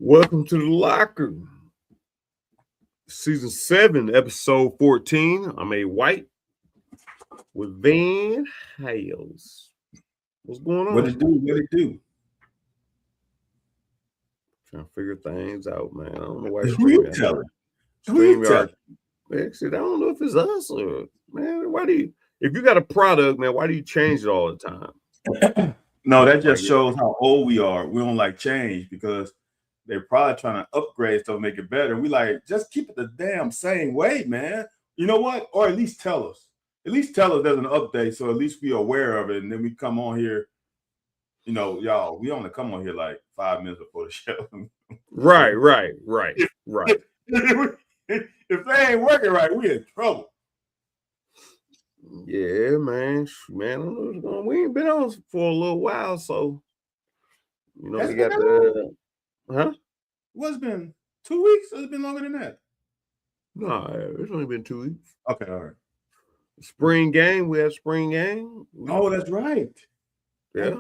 Welcome to the locker. Season 7, episode 14. I'm A White with Van Hales. What's going on? What it do? What it do? Trying to figure things out, man. I don't know why Who you telling? Who you telling? Actually, I don't know if it's us or man. Why do you? If you got a product, man, why do you change it all the time? No, that just shows how old we are. We don't like change because they're probably trying to upgrade stuff, make it better. We like just keep it the damn same way, man. You know what? Or at least tell us. At least tell us there's an update, so at least we're aware of it, and then we come on here. You know, y'all, we only come on here like 5 minutes before the show. Right. If they ain't working right, we in trouble. Yeah, man. Man, I don't know what's going on. We ain't been on for a little while, so you know we got the What's been 2 weeks? Or it's been longer than that? No, it's only been 2 weeks. Okay, all right. Spring game. We had spring game. Oh, that's right. Yeah.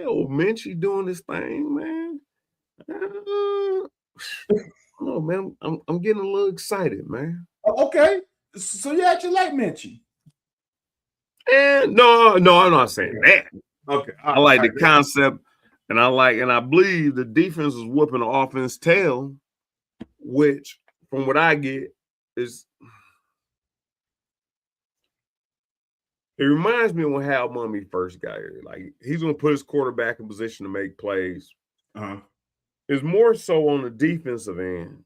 Old Minchie doing this thing, man. Oh man, I'm getting a little excited, man. Okay, so you actually like Minchie? And no, I'm not saying that. Okay, I like the concept, and I believe the defense is whooping the offense tail, which, from what I get, is. It reminds me of when Hal Mumme first got here. Like, he's going to put his quarterback in position to make plays. It's more so on the defensive end,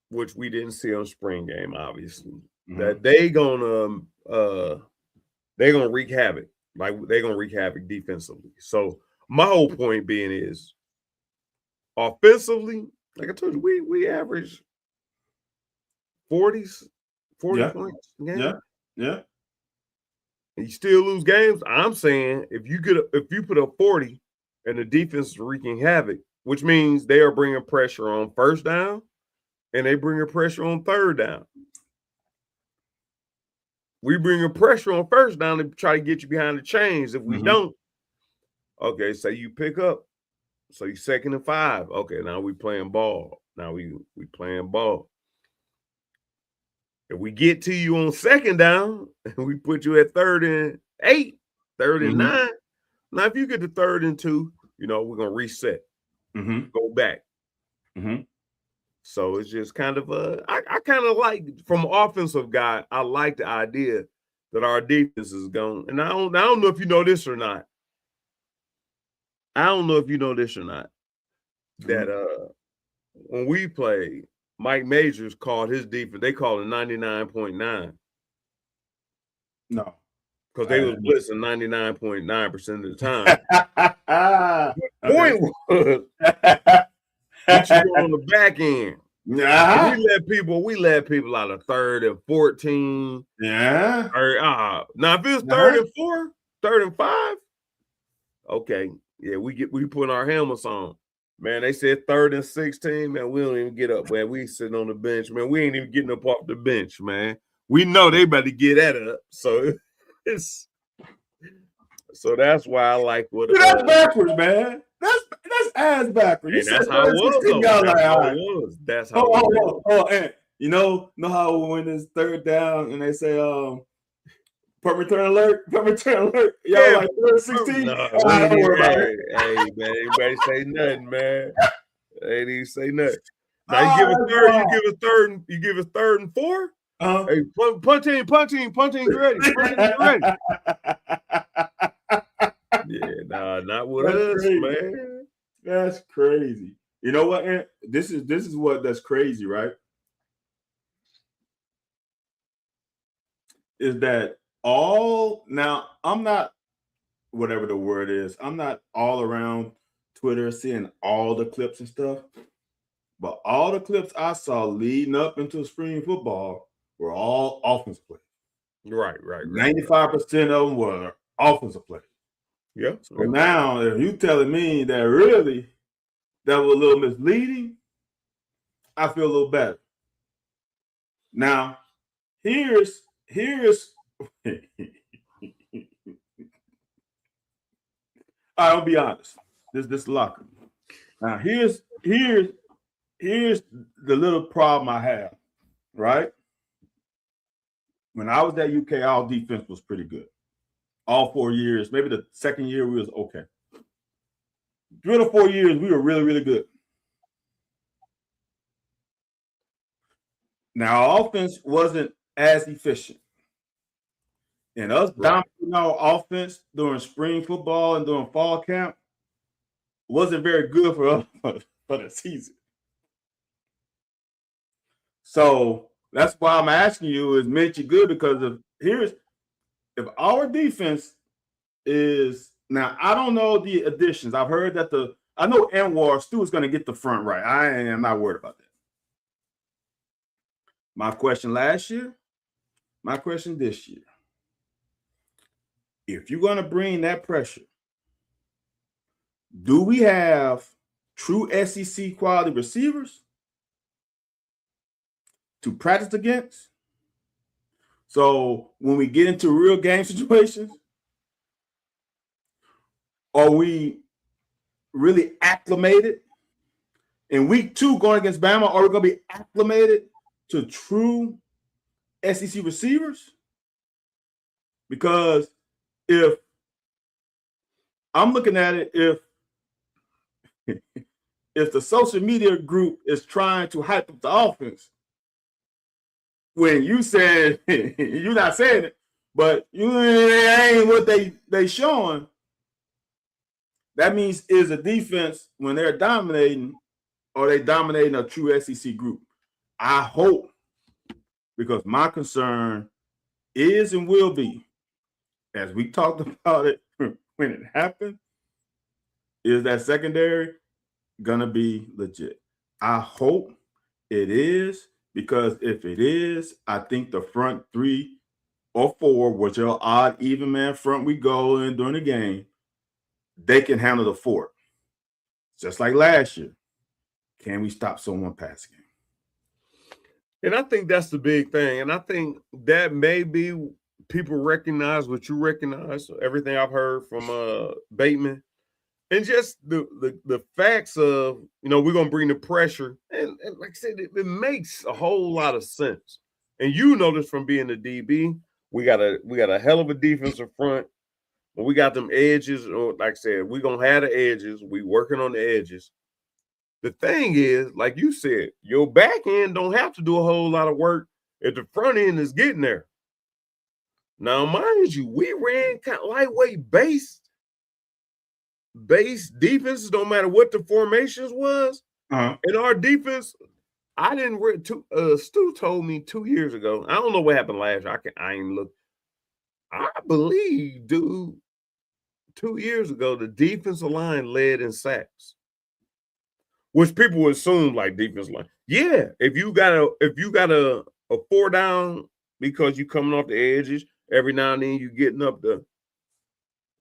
which we didn't see on spring game, obviously. That they're gonna wreak havoc. Like, they're gonna wreak havoc defensively. So my whole point being is, offensively, like I told you, we average 40 points a game. Yeah. And you still lose games. I'm saying if you put up 40 and the defense is wreaking havoc, which means they are bringing pressure on first down and they bringing pressure on third down. We bringing pressure on first down to try to get you behind the chains. If we don't, okay, say you pick up, so you 2nd and 5. Okay, now we playing ball. Now we playing ball. If we get to you on 2nd down, and we put you at 3rd and 8, 3rd and 9. Now, if you get to 3rd and 2, we're gonna reset, go back. So it's just kind of I kind of like, from an offensive guy, I like the idea that our defense is going. And I don't know if you know this or not. That when we played, Mike Majors called his defense. They called it 99.9. No, because they was blitzing 99.9% of the time. The point was, get you on the back end. We let people out of 3rd and 14. Yeah. Now if it was 3rd and 4, 3rd and 5, okay, yeah, we put our helmets on. Man, they said 3rd and 16. Man, we don't even get up, man. We sitting on the bench, man. We ain't even getting up off the bench, man. We know they about to get that up, so that's why I like what. That's backwards, man. That's ass backwards. And that's how it was. That's how it was. Oh, and you know how when it's 3rd down and they say punt return alert. Y'all like 3rd and 16? No, don't worry about it. Hey, man, everybody say nothing, man. They didn't say nothing. Now you give us 3rd and 4. Hey, punting, ready. Yeah, nah, not with us, man. That's crazy. You know what, Ant? This is what that's crazy, right? Is that now I'm not, whatever the word is, I'm not all around Twitter seeing all the clips and stuff, but all the clips I saw leading up into spring football were all offensive plays. Right. 95% of them were offensive plays. Yeah. So now, if you telling me that really that was a little misleading, I feel a little better. Now, here's I'll be honest. This locker. Now here's the little problem I have, right? When I was at UK, our defense was pretty good. All 4 years, maybe the second year we was okay. 3 or 4 years, we were really, really good. Now, our offense wasn't as efficient. And us dominating our offense during spring football and during fall camp wasn't very good for us for the season. So that's why I'm asking you, is Minchie good? Because if our defense is now, I don't know the additions. I've heard that I know Anwar Stu is going to get the front right. I am not worried about that. My question last year, my question this year. If you're going to bring that pressure, do we have true SEC quality receivers to practice against? So when we get into real game situations, are we really acclimated? In week 2 going against Bama, are we going to be acclimated to true SEC receivers? Because if I'm looking at it, if the social media group is trying to hype up the offense, when you said you're not saying it, but you ain't what they showing, that means is a defense when they're dominating, or they dominating a true SEC group. I hope, because my concern is and will be, as we talked about it when it happened, is that secondary gonna be legit? I hope it is, because if it is, I think the front 3 or 4, whichever odd even man front we go in during the game, they can handle the fort. Just like last year. Can we stop someone passing game? And I think that's the big thing. And I think that maybe people recognize what you recognize, everything I've heard from Bateman. And just the facts of, we're going to bring the pressure. And like I said, it makes a whole lot of sense. And you know this from being a DB. We got a hell of a defensive front. When we got them edges, or like I said, we're going to have the edges. We working on the edges. The thing is, like you said, your back end don't have to do a whole lot of work if the front end is getting there. Now, mind you, we ran kind of lightweight base defenses, no matter what the formations was. Uh-huh. And our defense, I didn't read. Stu told me 2 years ago. I don't know what happened last year. I ain't look. I believe, dude, 2 years ago, the defensive line led in sacks, which people would assume like defensive line. Yeah, if you got a 4 down because you coming off the edges, every now and then you getting up the.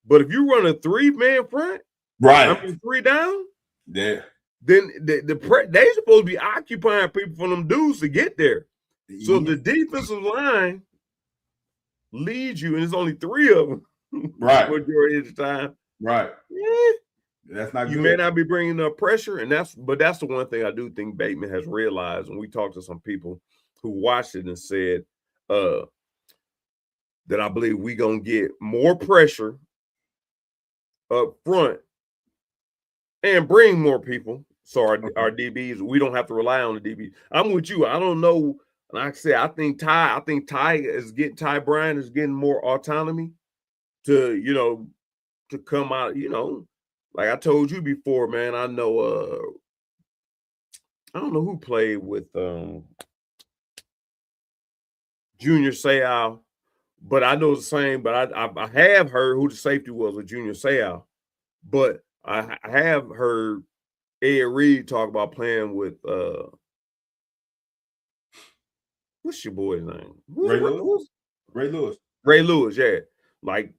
But if you run a 3-man front, right, 3 down, yeah, then they supposed to be occupying people from them dudes to get there. So the defensive line leads you, and there's only 3 of them, right, majority of the time, right. Yeah. That's not you good. may not be bringing up pressure, and that's the one thing I do think Bateman has realized. And we talked to some people who watched it and said that I believe we gonna get more pressure up front and bring more people. So our DBs, we don't have to rely on the DBs. I'm with you. I don't know. Like I said, I think Ty Bryant is getting more autonomy to come out, like I told you before, man. I know I don't know who played with Junior Seau, but I know the same. But I have heard who the safety was with Junior Seau, but I have heard Ed Reed talk about playing with what's your boy's name? Ray Lewis. Ray Lewis, yeah. Like,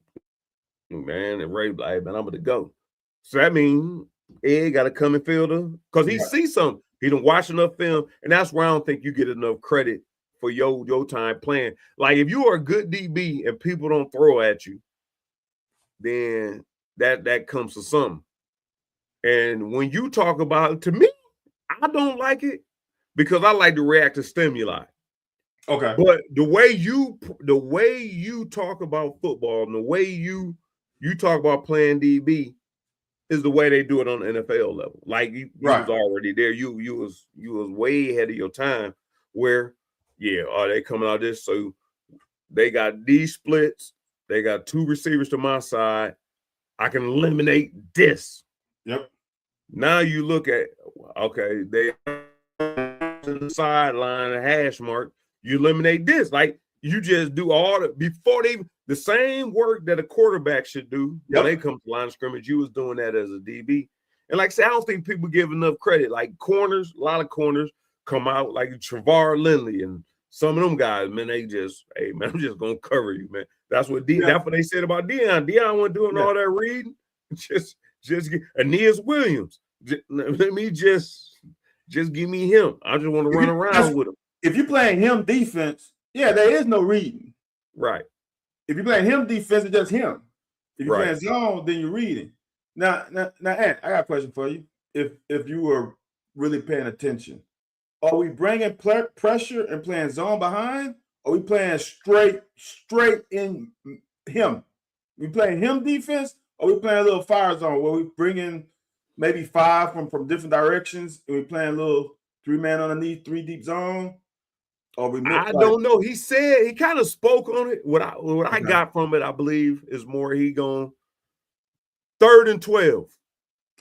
man, and Ray, like, man, I'm gonna go. So that means Ed got to come and fill because he sees something. He done watch enough film, and that's where I don't think you get enough credit for your time playing. Like, if you are a good DB and people don't throw at you, then that comes to something. And when you talk about it, to me, I don't like it because I like to react to stimuli. Okay. But the way you talk about football and the way you talk about playing DB is the way they do it on the NFL level. Like you was already there. You was way ahead of your time. Where, are they coming out this? So they got these splits. They got 2 receivers to my side. I can eliminate this. Yep. Now you look at, okay, they on the sideline, a hash mark. You eliminate this. Like, you just do all before the same work that a quarterback should do when they come to line of scrimmage. You was doing that as a DB. And like I said, I don't think people give enough credit. Like corners, a lot of corners come out like Travar Lindley and some of them guys, man, they just, hey, man, I'm just going to cover you, man. That's what that's what they said about Deion. Deion wasn't doing all that reading. Just get Aeneas Williams. Let me just give me him. I just want to run around with him. If you're playing him defense, there is no reading. Right. If you're playing him defense, it's just him. If you're playing zone, then you're reading. Now, Ant, I got a question for you. If you were really paying attention, are we bringing pressure and playing zone behind? Or are we playing straight in him? We playing him defense, or we playing a little fire zone where we bringing maybe 5 from different directions, and we playing a little 3-man underneath, 3 deep zone? Or we don't know. He said he kind of spoke on it. What I got from it, I believe, is more he going 3rd and 12.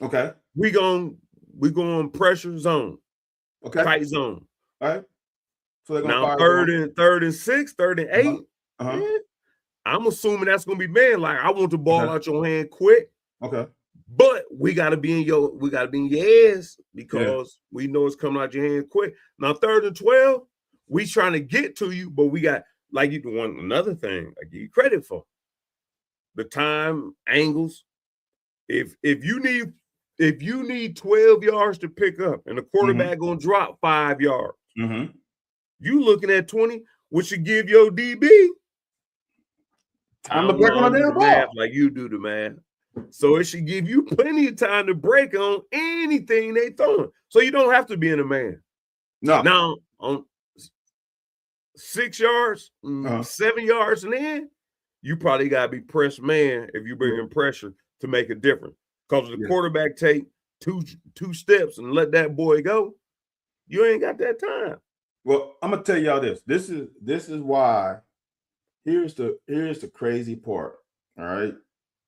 Okay. We going pressure zone. Okay. Tight zone. All right. So they're now 3rd and 6, 3rd and 8. I'm assuming that's gonna be man. Like, I want the ball out your hand quick. Okay. But we gotta be in your ass because we know it's coming out your hand quick. Now 3rd and 12, we trying to get to you, but we got another thing I give you credit for. The time angles. If you need 12 yards to pick up and the quarterback gonna drop 5 yards, you looking at 20, which should give your DB time to break on the damn ball. Like you do the math. So it should give you plenty of time to break on anything they throwing. So you don't have to be in a man. No. Now on 6 yards, 7 yards and in, you probably gotta be pressed man if you bring in pressure to make a difference. Because the quarterback take two steps and let that boy go, you ain't got that time. Well, I'm gonna tell y'all this. This is why. Here's the crazy part. All right,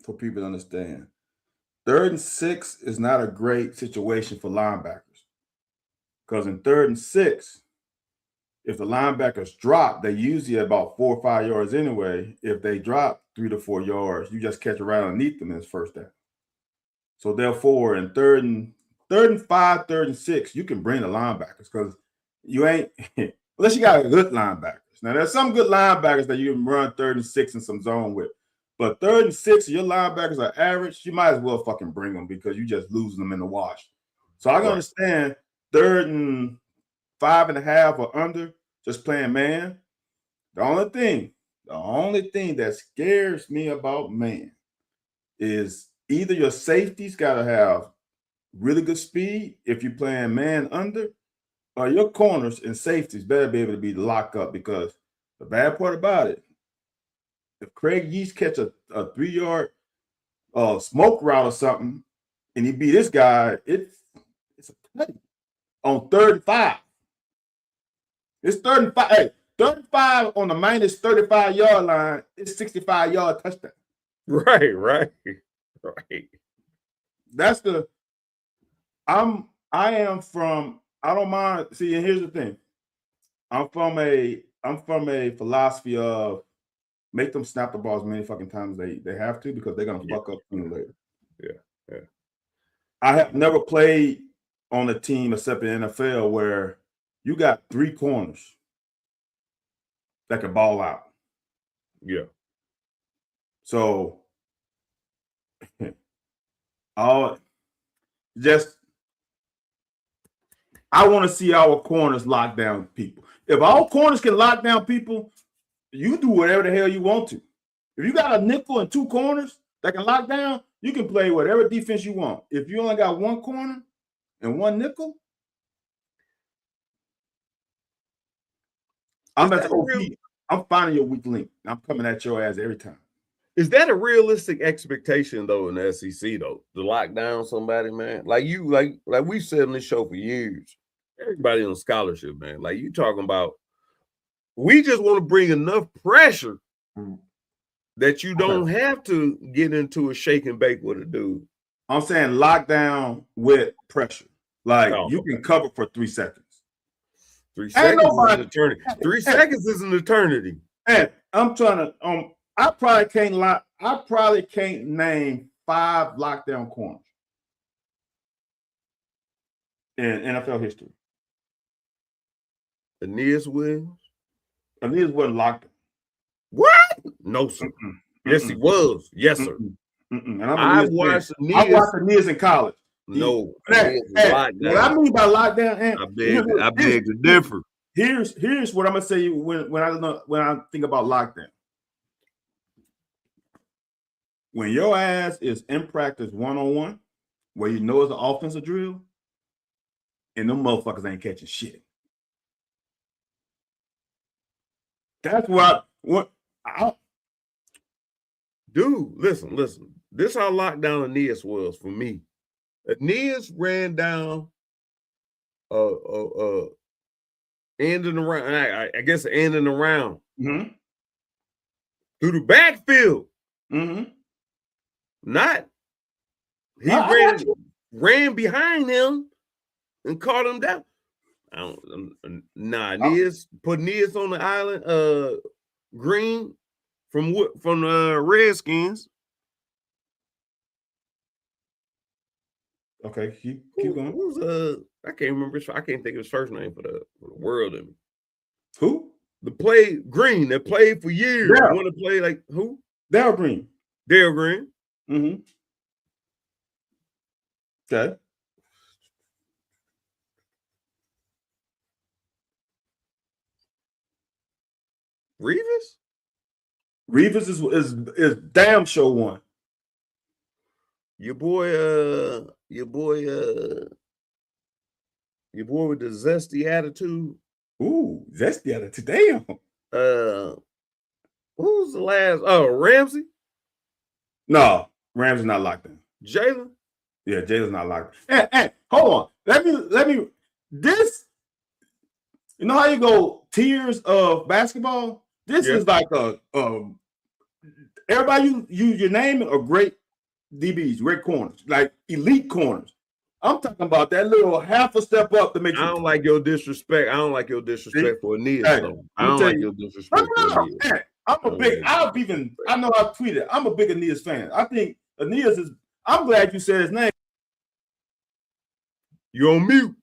for people to understand, 3rd and 6 is not a great situation for linebackers, because in 3rd and 6, if the linebackers drop, they usually about 4 or 5 yards anyway. If they drop 3 to 4 yards, you just catch it right underneath them and it's first down. So therefore, in 3rd and 5, 3rd and 6, you can bring the linebackers because you ain't unless you got good linebackers. Now there's some good linebackers that you can run 3rd and 6 in some zone with, but 3rd and 6, your linebackers are average. You might as well fucking bring them because you just losing them in the wash. So I can understand 3rd and 5.5 or under, just playing man. The only thing that scares me about man is either your safety's got to have really good speed if you're playing man under, or your corners and safeties better be able to be locked up, because the bad part about it, if Craig Yeast catch a 3-yard smoke route or something and he beat this guy, it's a play on 3rd and 5. It's 3rd and 5. Hey, 3rd and 5 on the minus 35-yard line, it's 65-yard touchdown. Right. That's I don't mind. See, and here's the thing. I'm from a philosophy of make them snap the ball as many fucking times they have to, because they're gonna fuck up sooner or later. Yeah. I have never played on a team except in the NFL where you got 3 corners that can ball out. Yeah. So I want to see our corners lock down people. If our corners can lock down people, you do whatever the hell you want to. If you got a nickel and 2 corners that can lock down, You can play whatever defense you want. If you only got one corner and one nickel, I'm as OP. I'm finding your weak link. I'm coming at your ass every time. Is that a realistic expectation though in the SEC though to lock down somebody, man? Like we've said on this show for years. Everybody on scholarship, man. Like you talking about, we just want to bring enough pressure that you don't have to get into a shake and bake with a dude. I'm saying lockdown with pressure. Like you can cover for 3 seconds. 3 seconds is an eternity. 3 seconds is an eternity. And I'm trying to I probably can't name 5 lockdown corners in NFL history. Aeneas Williams? Aeneas wasn't locked down. What? No, sir. Yes, he was. Yes, sir. And I watched Aeneas in college. No. What I mean by lockdown, I beg to differ. Here's what I'm gonna say when I think about lockdown. When your ass is in practice 1-on-1, where you know it's an offensive drill, and them motherfuckers ain't catching shit. That's what dude, listen. This how lockdown Aeneas was for me. Aeneas ran down ending around, I guess ending around through the backfield. Not he ran behind him and caught him down. Aeneas put Aeneas on the island, Green from the Redskins. Okay, keep going. Who's I can't remember. I can't think of his first name for the world in me. Who? Green that played for years. Yeah. Want to play like who? Darrell Green. Darrell Green. Okay. Revis is damn sure one. Your boy with the zesty attitude. Ooh, zesty attitude. Damn. Who's the last? Oh, Ramsey? No, Ramsey's not locked in. Jalen? Yeah, Jalen's not locked in. Hey, hold on. Let me this. You know how you go tiers of basketball? This is like everybody you name it are great DBs, great corners, like elite corners. I'm talking about that little half a step up to make. I don't like your disrespect. I don't like your disrespect for Aeneas. I don't like your disrespect for Aeneas. I know I tweeted. I'm a big Aeneas fan. I think Aeneas is. I'm glad you said his name. You're on mute.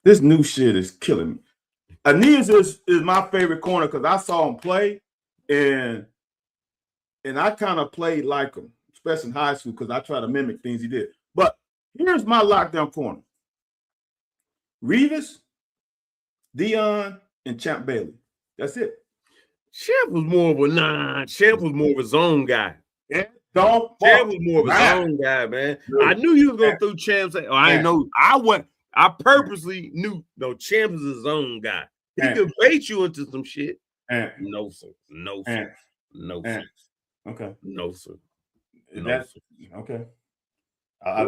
This new shit is killing me. Aeneas is my favorite corner because I saw him play, and I kind of played like him, especially in high school, because I try to mimic things he did. But here's my lockdown corner. Revis, Dion, and Champ Bailey. That's it. Champ was more of a zone guy. Yeah, Champ was more of a zone guy, man. I knew you was gonna throw Champ. I didn't know. I purposely knew. No, Champ is a zone guy. He could bait you into some shit. No, sir. No, sir. No, sir. Okay. No, sir. No, sir. Okay. I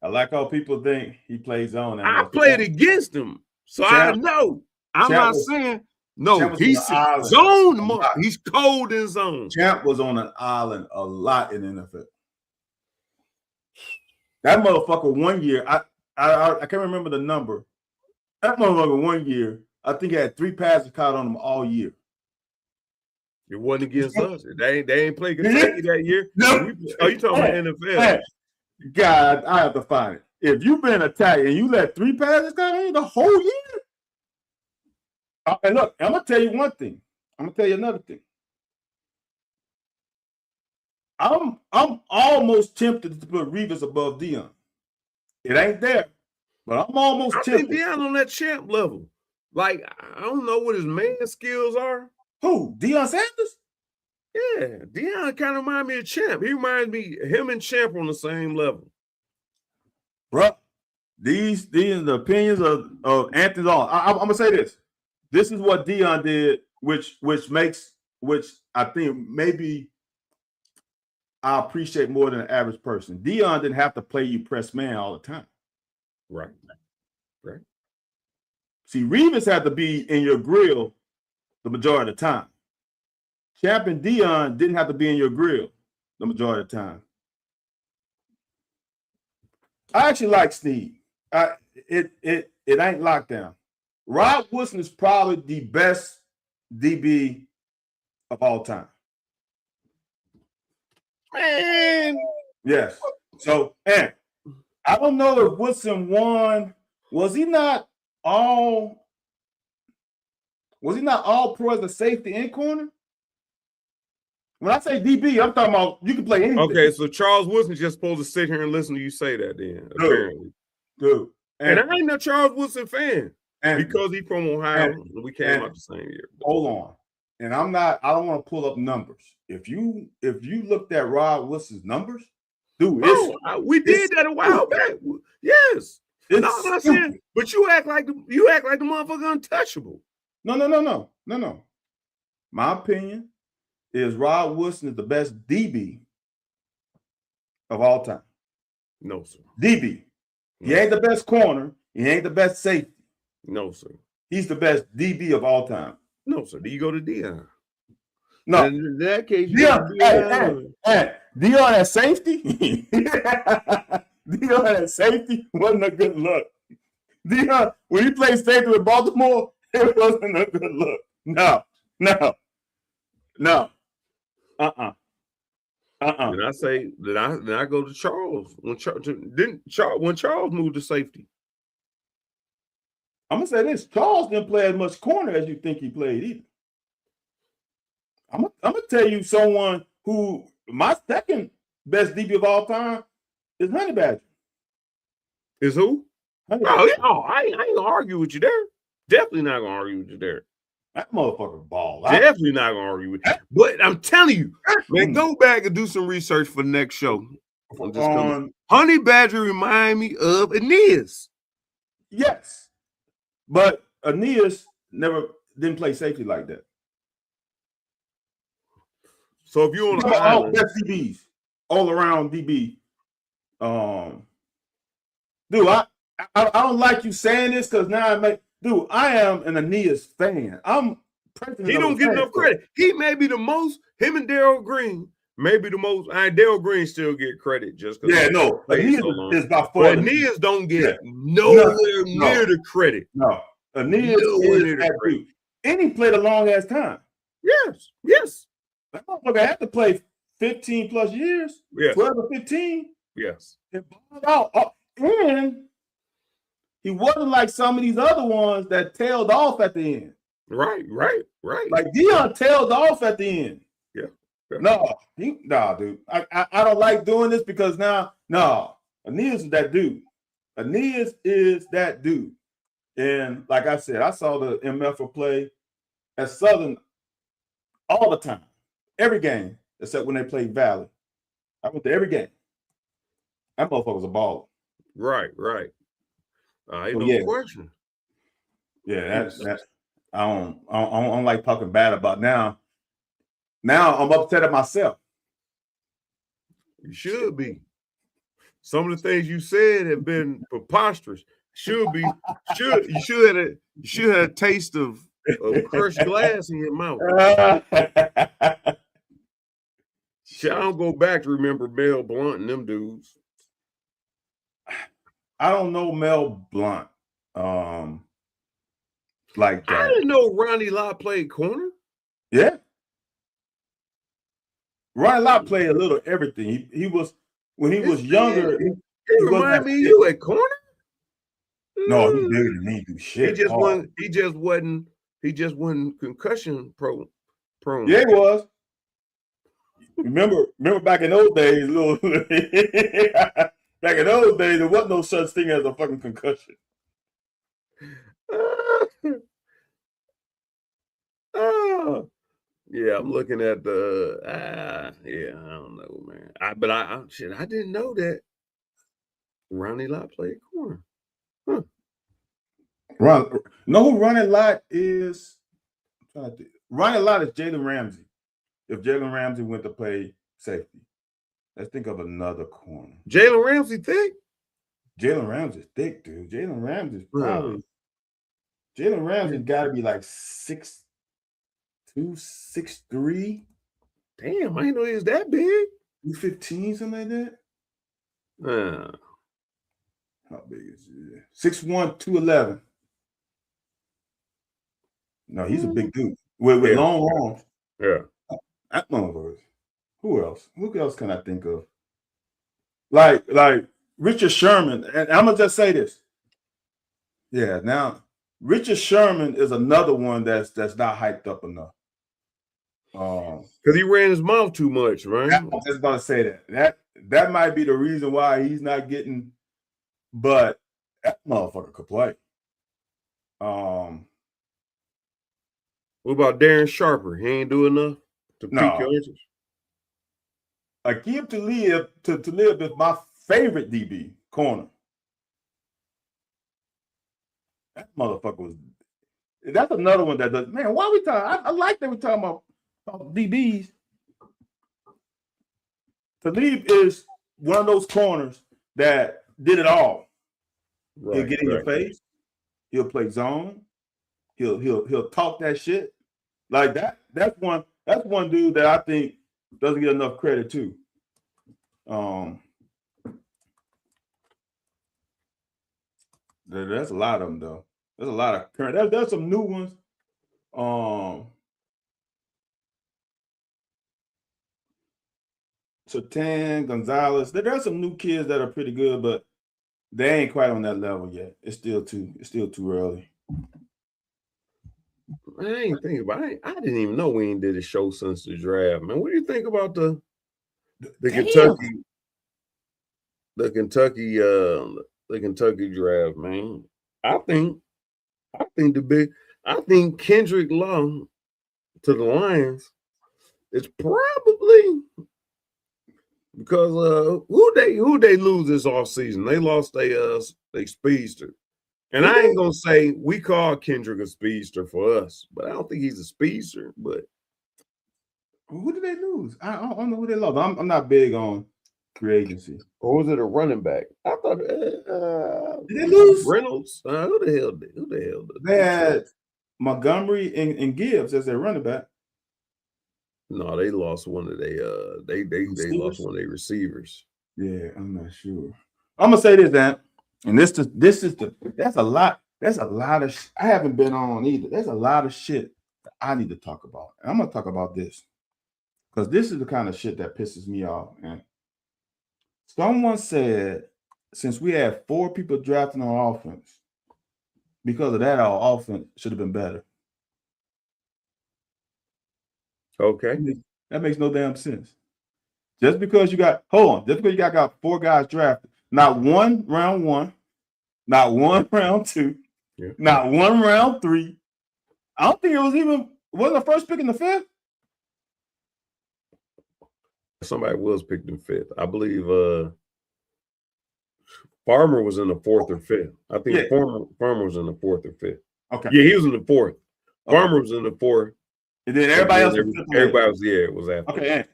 like how people think he plays zone. I played against him, so I know. I'm not saying no. He's zone. He's cold in zone. Champ was on an island a lot in the NFL. That motherfucker 1 year, I can't remember the number. That motherfucker 1 year, I think he had 3 passes caught on him all year. It wasn't against us. They ain't played Kentucky that year. No. Oh, you talking about NFL? Hey, God, I have to find it. If you've been attacked and you let 3 passes caught on you the whole year. And look, I'm gonna tell you one thing. I'm gonna tell you another thing. I'm almost tempted to put Revis above Dion. It ain't there, but I'm almost tempted. Dion on that Champ level. Like, I don't know what his man skills are. Who? Deion Sanders? Yeah, Deion kind of reminds me of Champ. He reminds me, him and Champ on the same level. Bro, these are the opinions of Anthony Long. I'm gonna say this. This is what Deion did, which I think maybe I appreciate more than an average person. Deion didn't have to play you press man all the time. Right. See, Revis had to be in your grill the majority of the time. Champ and Deion didn't have to be in your grill the majority of the time. I actually like Steve. It ain't lockdown. Rod Woodson is probably the best DB of all time. Man. Yes. So, and I don't know if Woodson won. Was he not all pro as a safety and corner? When I say DB, I'm talking about you can play anything. Okay, so Charles Woodson's just supposed to sit here and listen to you say that then, apparently. Dude. And I ain't a Charles Woodson fan because he's from Ohio. And we came out the same year. Hold on. And I don't want to pull up numbers. If you looked at Rod Woodson's numbers, dude, we did that a while back. Yes. No, I'm not saying, but you act like the motherfucker untouchable. No. My opinion is Rod Woodson is the best DB of all time. No, sir. DB. He ain't the best corner. He ain't the best safety. No, sir. He's the best DB of all time. No, sir. Do you go to Deion? No. And in that case, Deion at safety? Deion at safety wasn't a good look. Deion, when he played safety with Baltimore, it wasn't a good look. No. Then I go to Charles when Charles moved to safety. I'm gonna say this: Charles didn't play as much corner as you think he played either. I'm gonna tell you someone who my second best DB of all time is Honey Badger. Is who? Honey Badger. I ain't gonna argue with you there. Definitely not gonna argue with you there. That motherfucker ball. Definitely not gonna argue with you. But I'm telling you, man, go back and do some research for the next show. Honey Badger remind me of Aeneas. Yes, but Aeneas didn't play safety like that. So if you're on the island, best DBs, all around DB, dude, I don't like you saying this because now I am an Aeneas fan. He don't get enough credit. He may be the most. Him and Darryl Green may be the most. Darryl Green still get credit just because. Yeah, no. Aeneas is by far. But Aeneas don't get nowhere near the credit. No, Aeneas is that dude. And he played a long ass time. Yes. That motherfucker had to play 15 plus years. Yes. 12 or 15. Yes. And he wasn't like some of these other ones that tailed off at the end. Right. Like Deion tailed off at the end. Yeah. No, dude. I don't like doing this because Aeneas is that dude. Aeneas is that dude. And like I said, I saw the MF play at Southern all the time. Every game, except when they played Valley. I went to every game. That motherfucker was a baller. Right. Ain't no question. Yeah, that's I don't like talking bad about now. Now I'm upset at myself. You should be. Some of the things you said have been preposterous. You should have a taste of crushed glass in your mouth. Shit, I don't go back to remember Mel Blount and them dudes. I don't know Mel Blount like that. I didn't know Ronnie Lott played corner. Yeah. Ronnie Lott played a little everything. He was when he was younger. He reminded me of you at corner. No, he's bigger than me. Do shit. He just wasn't concussion prone. Yeah, he was. Remember back in those days, back in those days, there wasn't no such thing as a fucking concussion. Yeah, I'm looking at the. Yeah, I don't know, man. I didn't know that Ronnie Lott played corner. Huh. Know who Ronnie Lott is? Ronnie Lott is Jalen Ramsey. If Jalen Ramsey went to play safety, let's think of another corner. Jalen Ramsey thick. Jalen Ramsey's thick, dude. Jalen Ramsey's Huh. probably. Jalen Ramsey's got to be like 6'2", 6'3". Damn, I didn't know he was that big. 215, something like that. How big is he? 6'1", 211. No, he's a big dude with long arms. Yeah. That motherfucker. Who else? Who else can I think of? Like Richard Sherman. And I'm gonna just say this. Yeah, now Richard Sherman is another one that's not hyped up enough. Because he ran his mouth too much, right? I was just gonna say that might be the reason why he's not getting. But that motherfucker could play. What about Darren Sharper? He ain't do enough to pique your interest. Aqib Talib is my favorite DB corner. That motherfucker was. That's another one that does. Man, why are we talking? I like that we're talking about DBs. Talib is one of those corners that did it all. Right, he'll get in your face. He'll play zone. He'll talk that shit like that. That's one dude that I think doesn't get enough credit too. There's a lot of them though. There's a lot of current. There's some new ones. Sertan, Gonzalez. There's some new kids that are pretty good, but they ain't quite on that level yet. It's still too early. I ain't thinking about it. I didn't even know we ain't did a show since the draft, man. What do you think about the Kentucky draft, man? I think Kendrick Law to the Lions is probably because who they lose this offseason? They lost they speedster. And I ain't gonna say we call Kendrick a speedster for us, but I don't think he's a speedster. But who did they lose? I don't know who they lost. I'm not big on free agency. Or was it a running back? I thought did they lose Reynolds? Who the hell did? They had Montgomery and Gibbs as their running back. No, they lost one of they lost one of their receivers. Yeah, I'm not sure. I'm gonna say this, Dan. And that's a lot of I haven't been on either. There's a lot of shit that I need to talk about. And I'm gonna talk about this because this is the kind of shit that pisses me off. And someone said since we had 4 people drafting on offense, because of that, our offense should have been better. Okay. That makes no damn sense. Just because you got 4 guys drafted, not one round 1, not one round 2, not one round 3. I don't think it wasn't the first pick in the 5th. Somebody was picked in 5th. I believe Farmer was in the 4th or 5th. I think Farmer was in the 4th or 5th. Okay. Yeah, he was in the 4th. Okay. Farmer was in the 4th. And then everybody else was after. Okay.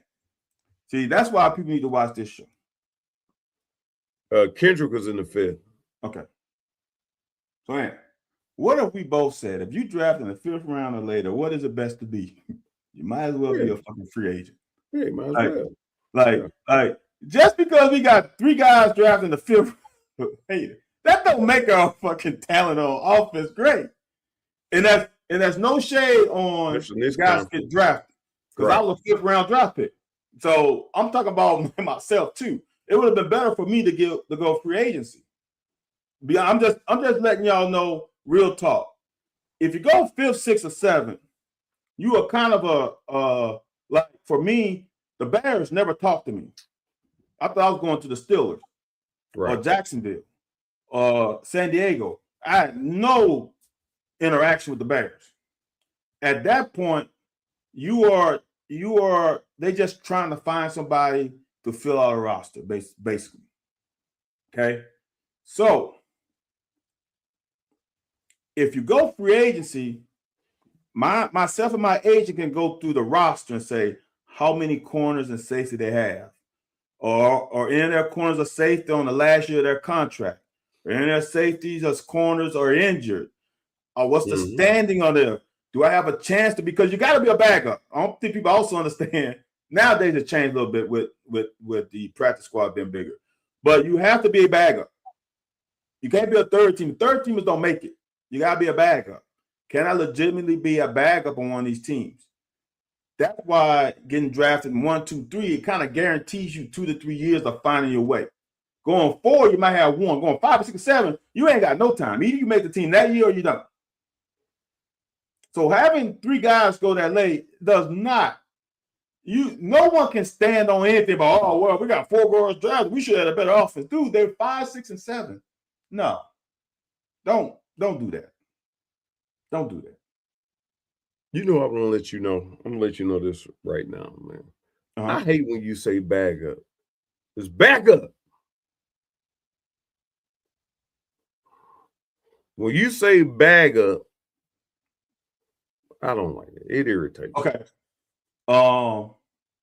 See, that's why people need to watch this show. Kendrick was in the 5th. Okay. So, what if we both said if you draft in the 5th round or later, what is it best to be? You might as well be a fucking free agent. Yeah, you might as well. Like, just because we got 3 guys drafted in the 5th, hey, that don't make our fucking talent on offense great. And that's no shade on guys get drafted because I was a 5th round draft pick. So I'm talking about myself too. It would have been better for me to go free agency. I'm just letting y'all know real talk. If you go 5th, 6th, or 7th, you are kind of like for me, the Bears never talked to me. I thought I was going to the Steelers or Jacksonville or San Diego. I had no interaction with the Bears. At that point, they just trying to find somebody to fill out a roster, basically. Okay, so if you go free agency, myself and my agent can go through the roster and say how many corners and safety they have, or in their corners of safety on the last year of their contract, or in their safeties as corners are injured, or what's the standing on there? Do I have a chance to? Because you got to be a backup. I don't think people also understand. Nowadays it's changed a little bit with the practice squad being bigger, but you have to be a backup. You can't be a third team. Third teamers don't make it. You got to be a backup. Can I legitimately be a backup on one of these teams? That's why getting drafted in 1, 2, 3, it kind of guarantees you 2 to 3 years of finding your way. Going forward, you might have one. Going 5, 6, 7, you ain't got no time. Either you make the team that year or you don't. So having 3 guys go that late does not. No one can stand on anything about, oh, well, we got 4 guards drafted. We should have a better offense. Dude, they're 5, 6, and 7. No. Don't do that. Don't do that. You know, I'm gonna let you know. I'm gonna let you know this right now, man. I hate when you say bag up. It's back up. When you say bag up, I don't like it. It irritates. Okay. Well,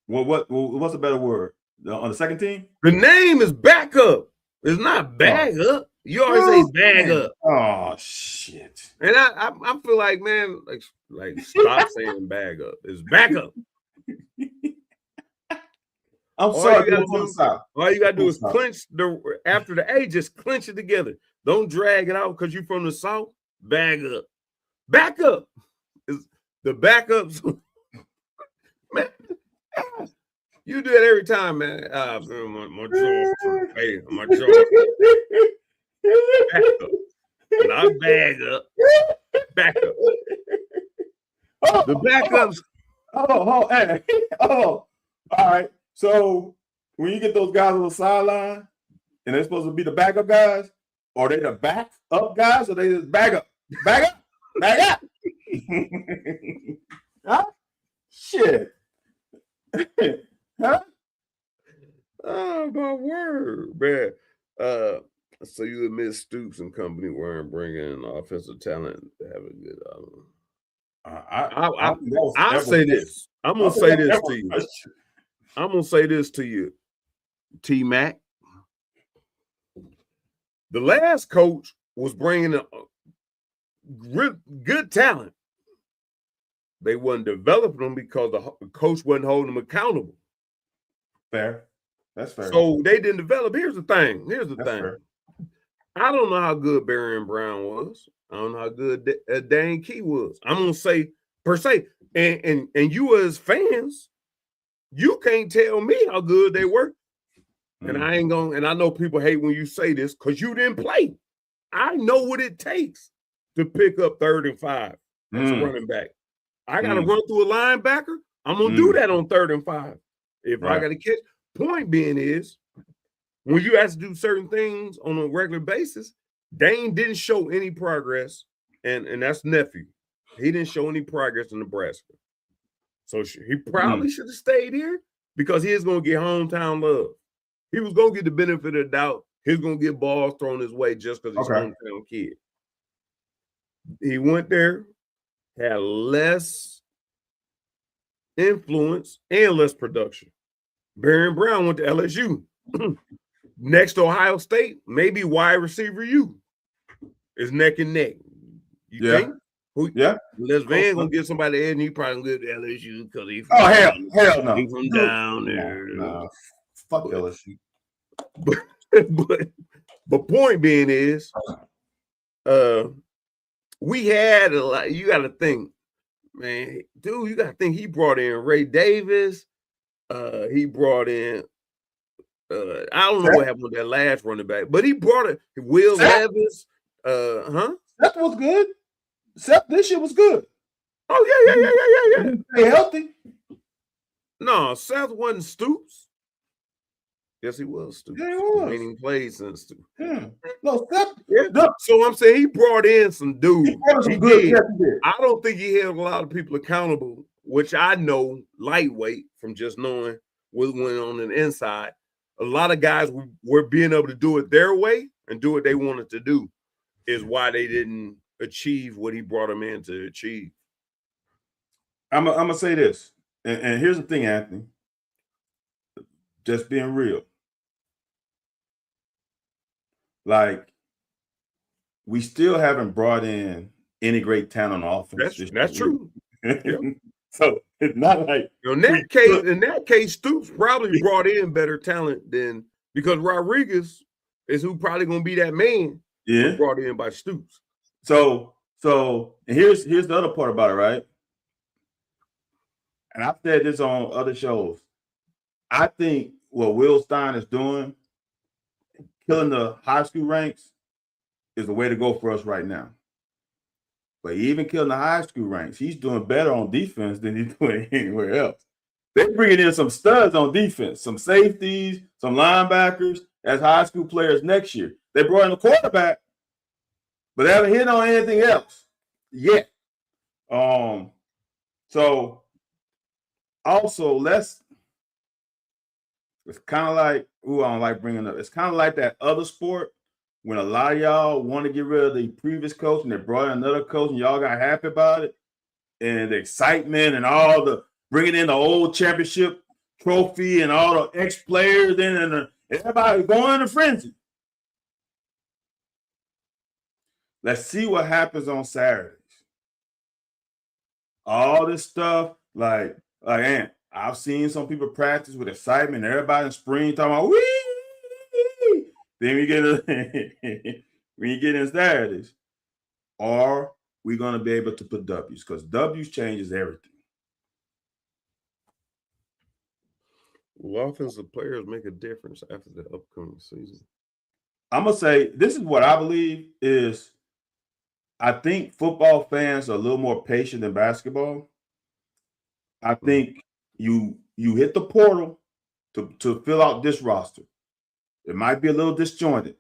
what's a better word on the second team? The name is backup. It's not bag up. You always say bag up. Oh shit! And I feel like, man, like stop saying bag up. It's back up. I'm sorry. All you gotta do is clinch after the A. Just clinch it together. Don't drag it out because you're from the South. Bag up. Back up. It's the backups. Man, you do it every time, man. My jaw. Hey, my jaw. Back up. Not bag up. Back up. The backups. All right. So when you get those guys on the sideline and they're supposed to be the backup guys, are they the back up guys or they just back up? Back up. Back up. Huh? Shit. Huh? Oh, my word, man. So you admit Stoops and company weren't bringing in offensive talent to have a good. I'll say this. I'm gonna say this to you. I'm gonna say this to you, T-Mac. The last coach was bringing in good talent. They wasn't developing them because the coach wasn't holding them accountable. Fair. That's fair. So they didn't develop. Here's the thing. That's thing. Fair. I don't know how good Barion Brown was. I don't know how good Dane Key was. I'm gonna say per se, and you as fans, you can't tell me how good they were. And I ain't gonna. And I know people hate when you say this because you didn't play. I know what it takes to pick up 3rd and 5 as a running back. I got to run through a linebacker. I'm gonna do that on 3rd and 5 if I got to catch. Point being is, when you have to do certain things on a regular basis, Dane didn't show any progress, and that's nephew. He didn't show any progress in Nebraska. So he probably should have stayed here because he is going to get hometown love. He was going to get the benefit of the doubt. He's going to get balls thrown his way just because he's a hometown kid. He went there, had less influence and less production. Barion Brown went to LSU. Next to Ohio State, maybe wide receiver U is neck and neck. You think? Les Van gonna get somebody there, and he probably gonna get LSU because he. Hell no. He's from down there. No. Fuck LSU. But point being is, we had a lot. You got to think, man, dude. You got to think he brought in Ray Davis. He brought in. I don't know what happened with that last running back, but he brought it. Will Levis. Seth was good. Seth, this shit was good. Oh yeah. Stay healthy. No, Seth wasn't Stoops. Yes, he was Stoops. Yeah, he was. Meaning played since Stoops. No, Seth. So I'm saying he brought in some dudes. He did. I don't think he held a lot of people accountable which I know lightweight from just knowing what went on the inside. A lot of guys were being able to do it their way and do what they wanted to do is why they didn't achieve what he brought them in to achieve. I'm gonna say this, and here's the thing, Anthony. Just being real. Like, we still haven't brought in any great talent on offense. That's true. Yep. So it's not like in that case, Stoops probably brought in better talent than because Rodriguez is who probably gonna be that man. Yeah, brought in by Stoops. So and here's the other part about it, right? And I've said this on other shows. I think what Will Stein is doing, killing the high school ranks, is the way to go for us right now. But even killing the high school ranks, he's doing better on defense than he's doing anywhere else. They're bringing in some studs on defense, some safeties, some linebackers as high school players next year. They brought in a quarterback, but they haven't hit on anything else yet. So also it's kind of like, I don't like bringing up. It's kind of like that other sport when a lot of y'all want to get rid of the previous coach and they brought in another coach and y'all got happy about it, and the excitement and all the bringing in the old championship trophy and all the ex-players and everybody going in a frenzy. Let's see what happens on Saturdays. All this stuff, like I've seen some people practice with excitement. Everybody in spring talking about wee. Then when you get in Saturdays, are we going to be able to put W's? Because W's changes everything. Well, offensive players make a difference after the upcoming season. I'm going to say this is what I believe is I think football fans are a little more patient than basketball. I think you hit the portal to fill out this roster. It might be a little disjointed,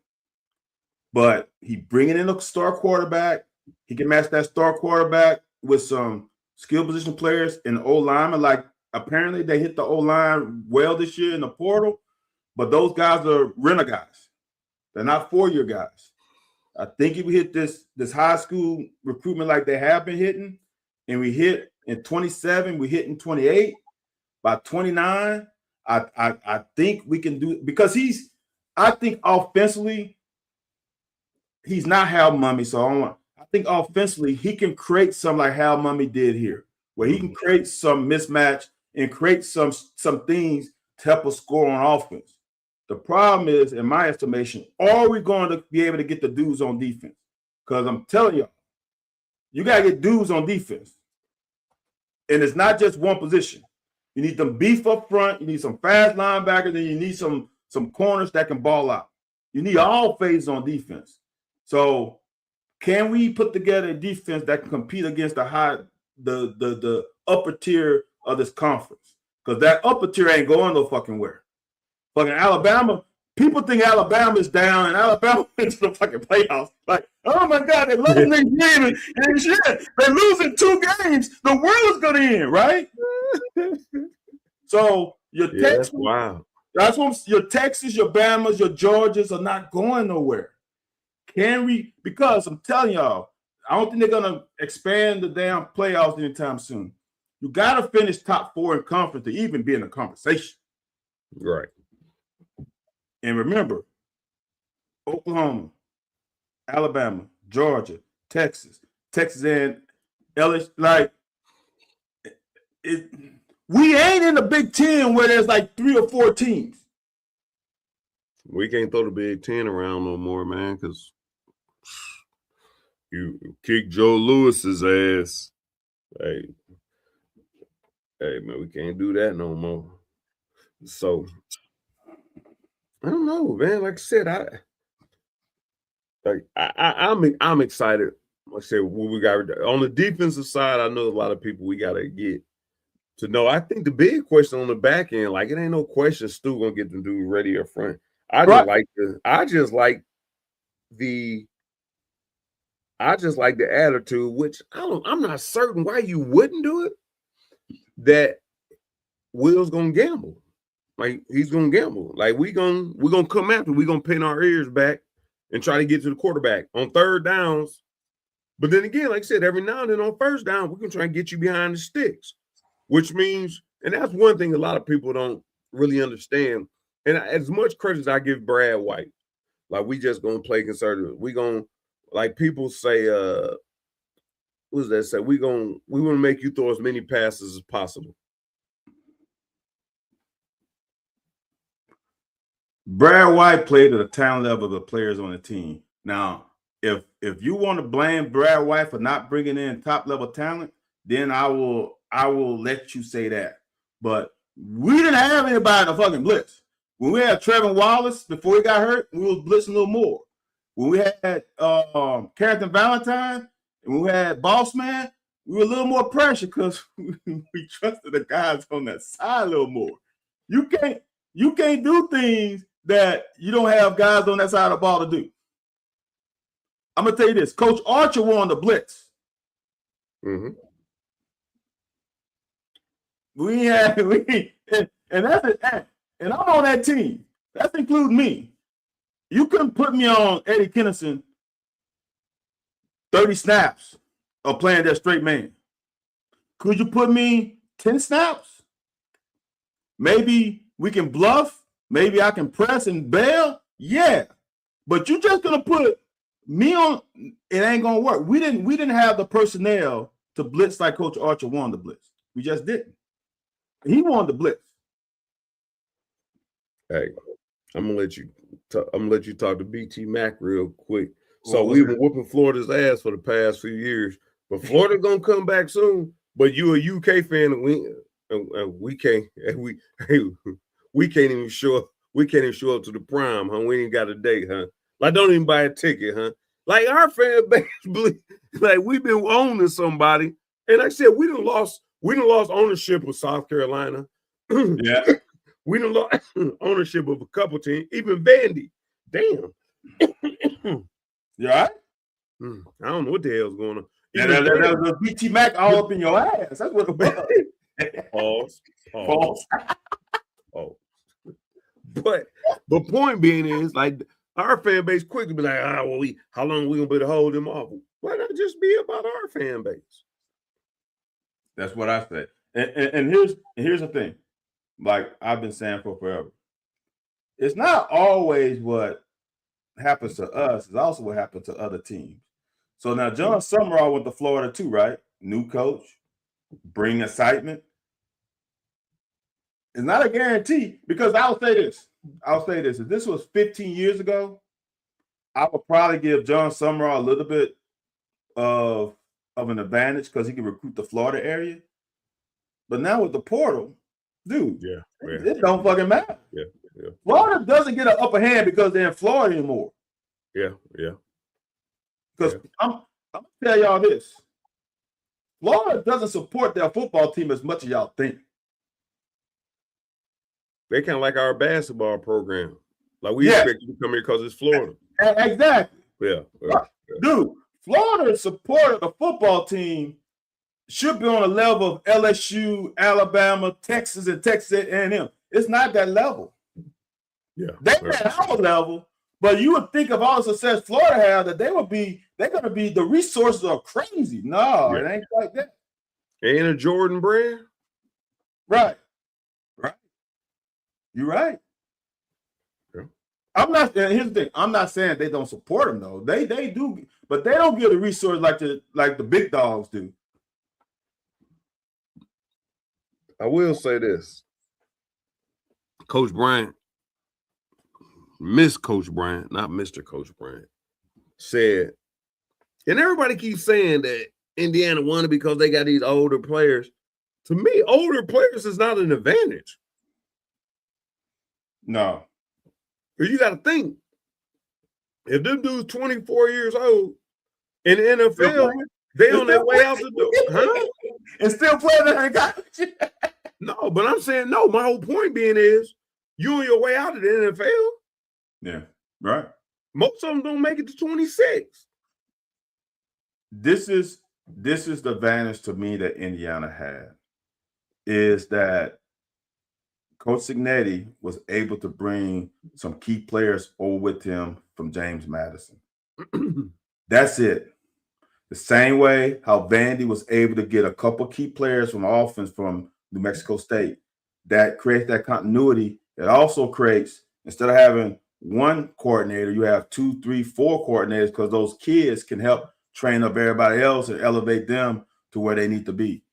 but he bringing in a star quarterback. He can match that star quarterback with some skill position players and the O-lineman. Like, apparently they hit the O-line well this year in the portal, but those guys are renter guys. They're not four-year guys. I think if we hit this high school recruitment like they have been hitting, and we hit in 27, we hit in 28, by 29, I think we can do it because I think offensively, he's not Hal Mumme. So I think offensively, he can create something like Hal Mumme did here, where he can create some mismatch and create some things to help us score on offense. The problem is, in my estimation, are we going to be able to get the dudes on defense? Because I'm telling y'all, you got to get dudes on defense. And it's not just one position. You need them beef up front. You need some fast linebackers, and you need some corners that can ball out. You need all phases on defense. So can we put together a defense that can compete against the upper tier of this conference? Because that upper tier ain't going no fucking where. Fucking Alabama, people think Alabama is down and Alabama into the fucking playoffs. Like, oh my God, they're losing their game and shit. They're losing 2 games. The world is gonna end, right? So your Texas, wow. That's what your Texas, your Bamas, your Georgias are not going nowhere. Can we? Because I'm telling y'all, I don't think they're gonna expand the damn playoffs anytime soon. You gotta finish top 4 in conference to even be in the conversation. Right. And remember, Oklahoma, Alabama, Georgia, Texas and LSU, like we ain't in the Big Ten where there's like 3 or 4 teams. We can't throw the Big Ten around no more, man, because you kick Joe Lewis's ass. Hey, man, we can't do that no more. So I don't know, man. Like I said, I'm excited. Like I said, what we got on the defensive side, I know a lot of people we gotta get to know. I think the big question on the back end, like it ain't no question Stu gonna get them dudes ready up front. I just like the attitude, which I'm not certain why you wouldn't do it. that Will's gonna gamble. Like he's gonna gamble. Like we're gonna come after. We're gonna pin our ears back and try to get to the quarterback on third downs. But then again, like I said, every now and then on first down, we're gonna try and get you behind the sticks, which means, and that's one thing a lot of people don't really understand. And as much credit as I give Brad White, like we just gonna play conservative. We gonna, like people say, what does that say? We want to make you throw as many passes as possible. Brad White played at the talent level of the players on the team. Now, if you want to blame Brad White for not bringing in top level talent, then I will let you say that. But we didn't have anybody in the fucking blitz. When we had Trevor Wallace before he got hurt, we was blitzing a little more. When we had Carrington Valentine and we had Boss Man, we were a little more pressure because we trusted the guys on that side a little more. You can't do things that you don't have guys on that side of the ball to do. I'm gonna tell you this: Coach Archer won the blitz. Mm-hmm. And that's it. And I'm on that team. That's including me. You couldn't put me on Eddie Kennison 30 snaps of playing that straight man. Could you put me 10 snaps? Maybe we can bluff. Maybe I can press and bail. Yeah. But you're just gonna put me on, it ain't gonna work. We didn't have the personnel to blitz like Coach Archer won the blitz. We just didn't. He won the blitz. Hey, I'm gonna let you talk to BT Mac real quick. So we've been whooping Florida's ass for the past few years, but Florida gonna come back soon. But you a UK fan, and we can't even show up. We can't even show up to the prime, huh? We ain't got a date, huh? Like, don't even buy a ticket, huh? Like our fan base, like we've been owning somebody, and like I said, we done lost ownership of South Carolina. Yeah. We done lost ownership of a couple teams, even Vandy. Damn. You all right? I don't know what the hell's going on. Yeah, that was BT Mac all up in your ass. That's what it was. Pause. Oh. But point being is, like, our fan base quickly be like, how long we gonna be able to hold them off? Why not just be about our fan base? That's what I said. And here's the thing. Like I've been saying for forever. It's not always what happens to us, it's also what happens to other teams. So now John Summerall went to Florida too, right? New coach, bring excitement. It's not a guarantee, because I'll say this. If this was 15 years ago, I would probably give John Summerall a little bit of an advantage because he can recruit the Florida area. But now with the portal, dude, it don't fucking matter. Yeah. Florida doesn't get an upper hand because they're in Florida anymore. Yeah. Because I'm gonna tell y'all this. Florida doesn't support their football team as much as y'all think. They kind of like our basketball program. Like we expect you to come here because it's Florida. Exactly. Yeah. Dude, Florida's support of the football team should be on the level of LSU, Alabama, Texas, and Texas A&M. It's not that level. Yeah. They're at our level, but you would think of all the success Florida has that they're gonna be, the resources are crazy. No, it ain't like that. Ain't a Jordan brand? Right. You're right. Yeah. Here's the thing. I'm not saying they don't support them though. They do, but they don't give the resources like the big dogs do. I will say this. Coach Bryant, Miss Coach Bryant, not Mr. Coach Bryant, said, and everybody keeps saying that Indiana won it because they got these older players. To me, older players is not an advantage. No. Because you got to think, if them dudes 24 years old in the NFL, they on their way out the door. Huh? And still playing in college. No, but I'm saying no. My whole point being is you on your way out of the NFL. Yeah, right. Most of them don't make it to 26. This is the advantage to me that Indiana had. is that Coach Cignetti was able to bring some key players over with him from James Madison. That's it. The same way how Vandy was able to get a couple key players from offense from New Mexico State. That creates that continuity. It also creates, instead of having one coordinator, you have 2, 3, 4 coordinators, because those kids can help train up everybody else and elevate them to where they need to be.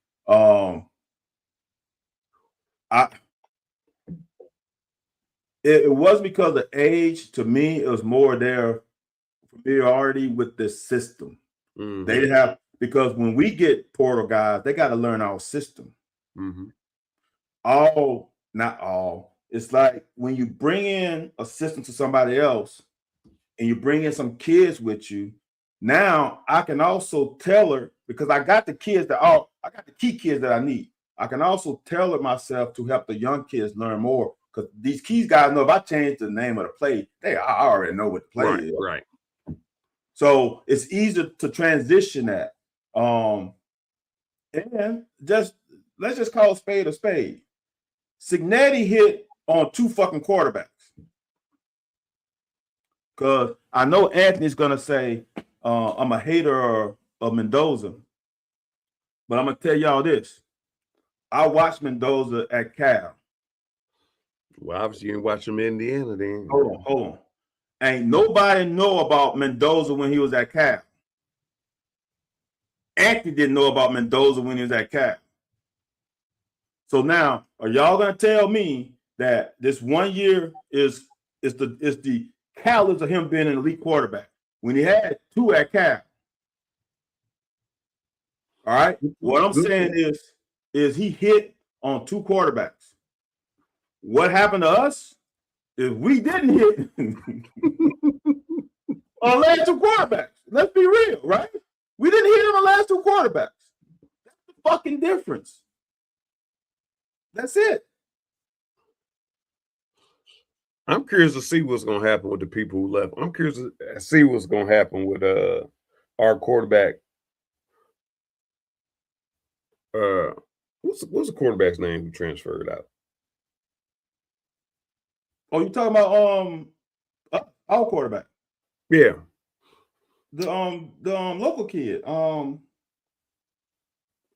It was because of age. To me, it was more their familiarity with the system. Mm-hmm. They didn't have, because when we get portal guys, they got to learn our system. Mm-hmm. Not all. It's like when you bring in a system to somebody else and you bring in some kids with you, now I can also tailor, because I got the kids I got the key kids that I need. I can also tailor myself to help the young kids learn more, because these keys guys know if I change the name of the play, I already know what the play is. Right. So it's easier to transition that. And let's just call a spade a spade. Cignetti hit on 2 fucking quarterbacks. Because I know Anthony's going to say I'm a hater of Mendoza. But I'm going to tell y'all this. I watched Mendoza at Cal. Well, obviously you didn't watch him in Indiana then. Hold on. Ain't nobody know about Mendoza when he was at Cal. Anthony didn't know about Mendoza when he was at Cal. So now, are y'all gonna tell me that this 1 year is the caliber of him being an elite quarterback when he had 2 at Cal? All right. What I'm saying is he hit on 2 quarterbacks. What happened to us is we didn't hit on the last 2 quarterbacks. Let's be real, right? We didn't hit on the last 2 quarterbacks. That's the fucking difference. That's it. I'm curious to see what's going to happen with the people who left. I'm curious to see what's going to happen with our quarterback. What's the quarterback's name who transferred out? Oh, you talking about our quarterback? Yeah. The local kid. I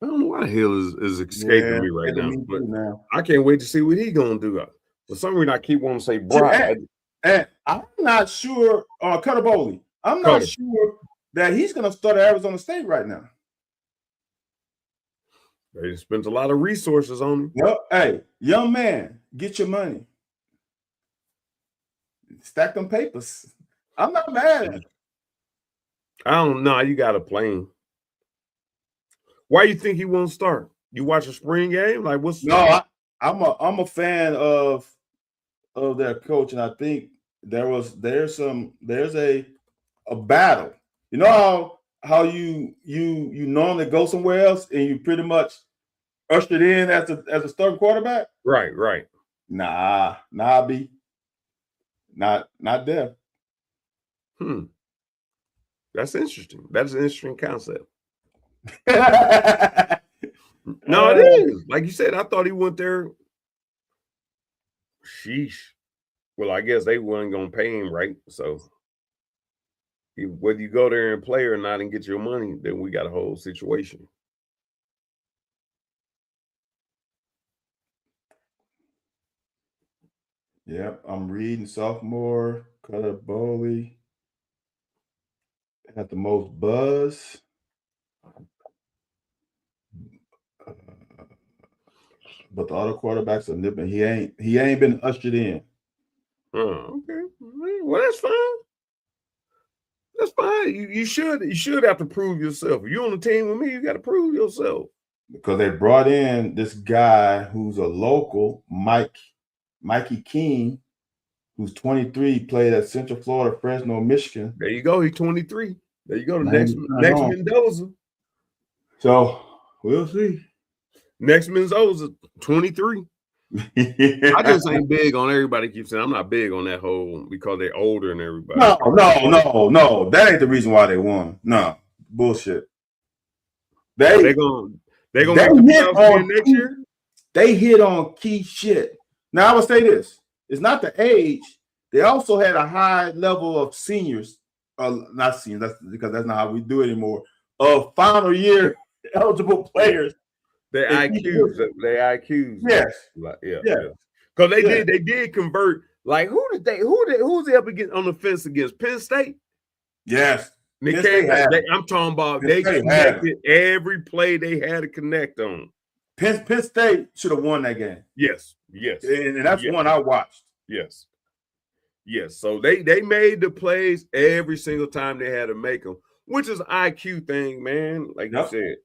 don't know why the hell is escaping me right now, but I can't wait to see what he's gonna do. For some reason, I keep wanting to say Brian. And I'm not sure, Cutter Bowley. I'm not sure that he's gonna start at Arizona State right now. They spent a lot of resources on him. Well, hey, young man, get your money. Stack them papers. I'm not mad at it. I don't know. You got to play him. Why you think he won't start? You watch a spring game? Like what's I'm a fan of their coach, and I think there's a battle. You know how you normally go somewhere else and you pretty much ushered in as a starting quarterback? Right. Nah, B. Not there. That's interesting. That's an interesting concept. No, it is. Like you said, I thought he went there. Sheesh. Well, I guess they weren't going to pay him, right? So whether you go there and play or not and get your money, then we got a whole situation. Yep, I'm reading sophomore Cutter Bowley had the most buzz. But the other quarterbacks are nipping. He ain't been ushered in. Oh, okay. Well, that's fine. That's fine. You should have to prove yourself. If you're on the team with me, you got to prove yourself. Because they brought in this guy who's a local, Mikey King, who's 23, played at Central Florida, Fresno, Michigan. There you go. He's 23. There you go. The next Mendoza. So we'll see. Next Mendoza, 23. I just ain't big on everybody keeps saying I'm not big on that whole because they're older than everybody. No. That ain't the reason why they won. No, bullshit. They're gonna make the playoffs again next year. They hit on key shit. Now I would say this: it's not the age. They also had a high level of seniors, not seniors. That's because that's not how we do it anymore. Of final year eligible players. Their IQs. Yes. Yeah. Because they did convert. Like who's they up against on the fence against? Penn State? Yes. I'm talking about they connected every play they had to connect on. Penn State should have won that game. Yes. And that's one I watched. Yes. So they made the plays every single time they had to make them, which is an IQ thing, man. Like you said,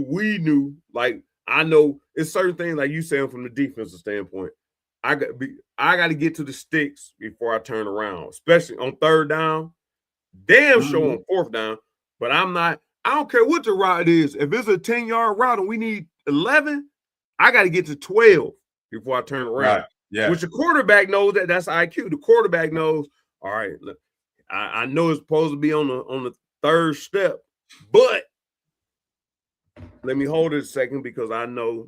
we knew. Like I know it's certain things, like you said, from the defensive standpoint. I got to get to the sticks before I turn around, especially on third down. Damn sure on fourth down, but I don't care what the route is. If it's a 10-yard route and we need 11, I got to get to 12 before I turn around. Right. Yeah. Which the quarterback knows that's IQ. The quarterback knows, all right, look, I know it's supposed to be on the third step, but let me hold it a second because I know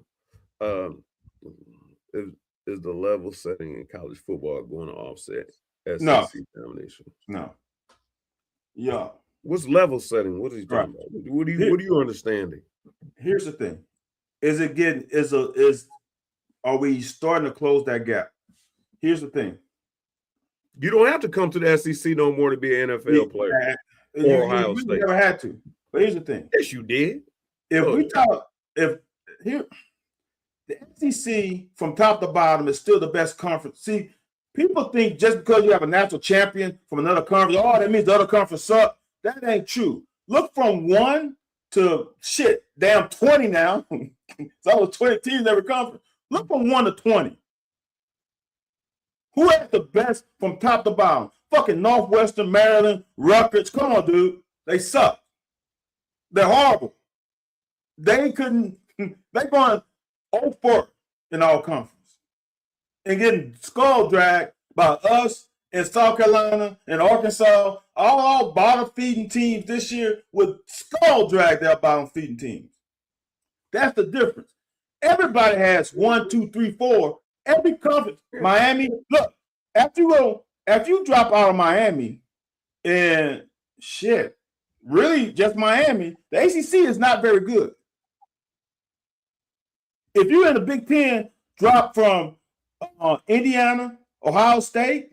is the level setting in college football going to offset SEC domination? No. Yeah. What's level setting? What is he talking about? What are you understanding? Here's the thing. Are we starting to close that gap? Here's the thing. You don't have to come to the SEC no more to be an NFL player. Or Ohio State. You never had to. But here's the thing. Yes, you did. The SEC from top to bottom is still the best conference. See, people think just because you have a national champion from another conference, that means the other conference suck. That ain't true. Look from 1 to 20 now. It's almost 20 teams in every conference. Look from 1 to 20. Who has the best from top to bottom? Fucking Northwestern, Maryland, Rutgers. Come on, dude. They suck. They're horrible. They're going 0-4 in all conference. And getting skull dragged by us in South Carolina and Arkansas, all bottom feeding teams this year with skull dragged their bottom feeding teams. That's the difference. Everybody has 1, 2, 3, 4. Every conference, Miami. Look, after you drop out of Miami, and really just Miami, the ACC is not very good. If you're in the Big Ten, drop from Indiana, Ohio State.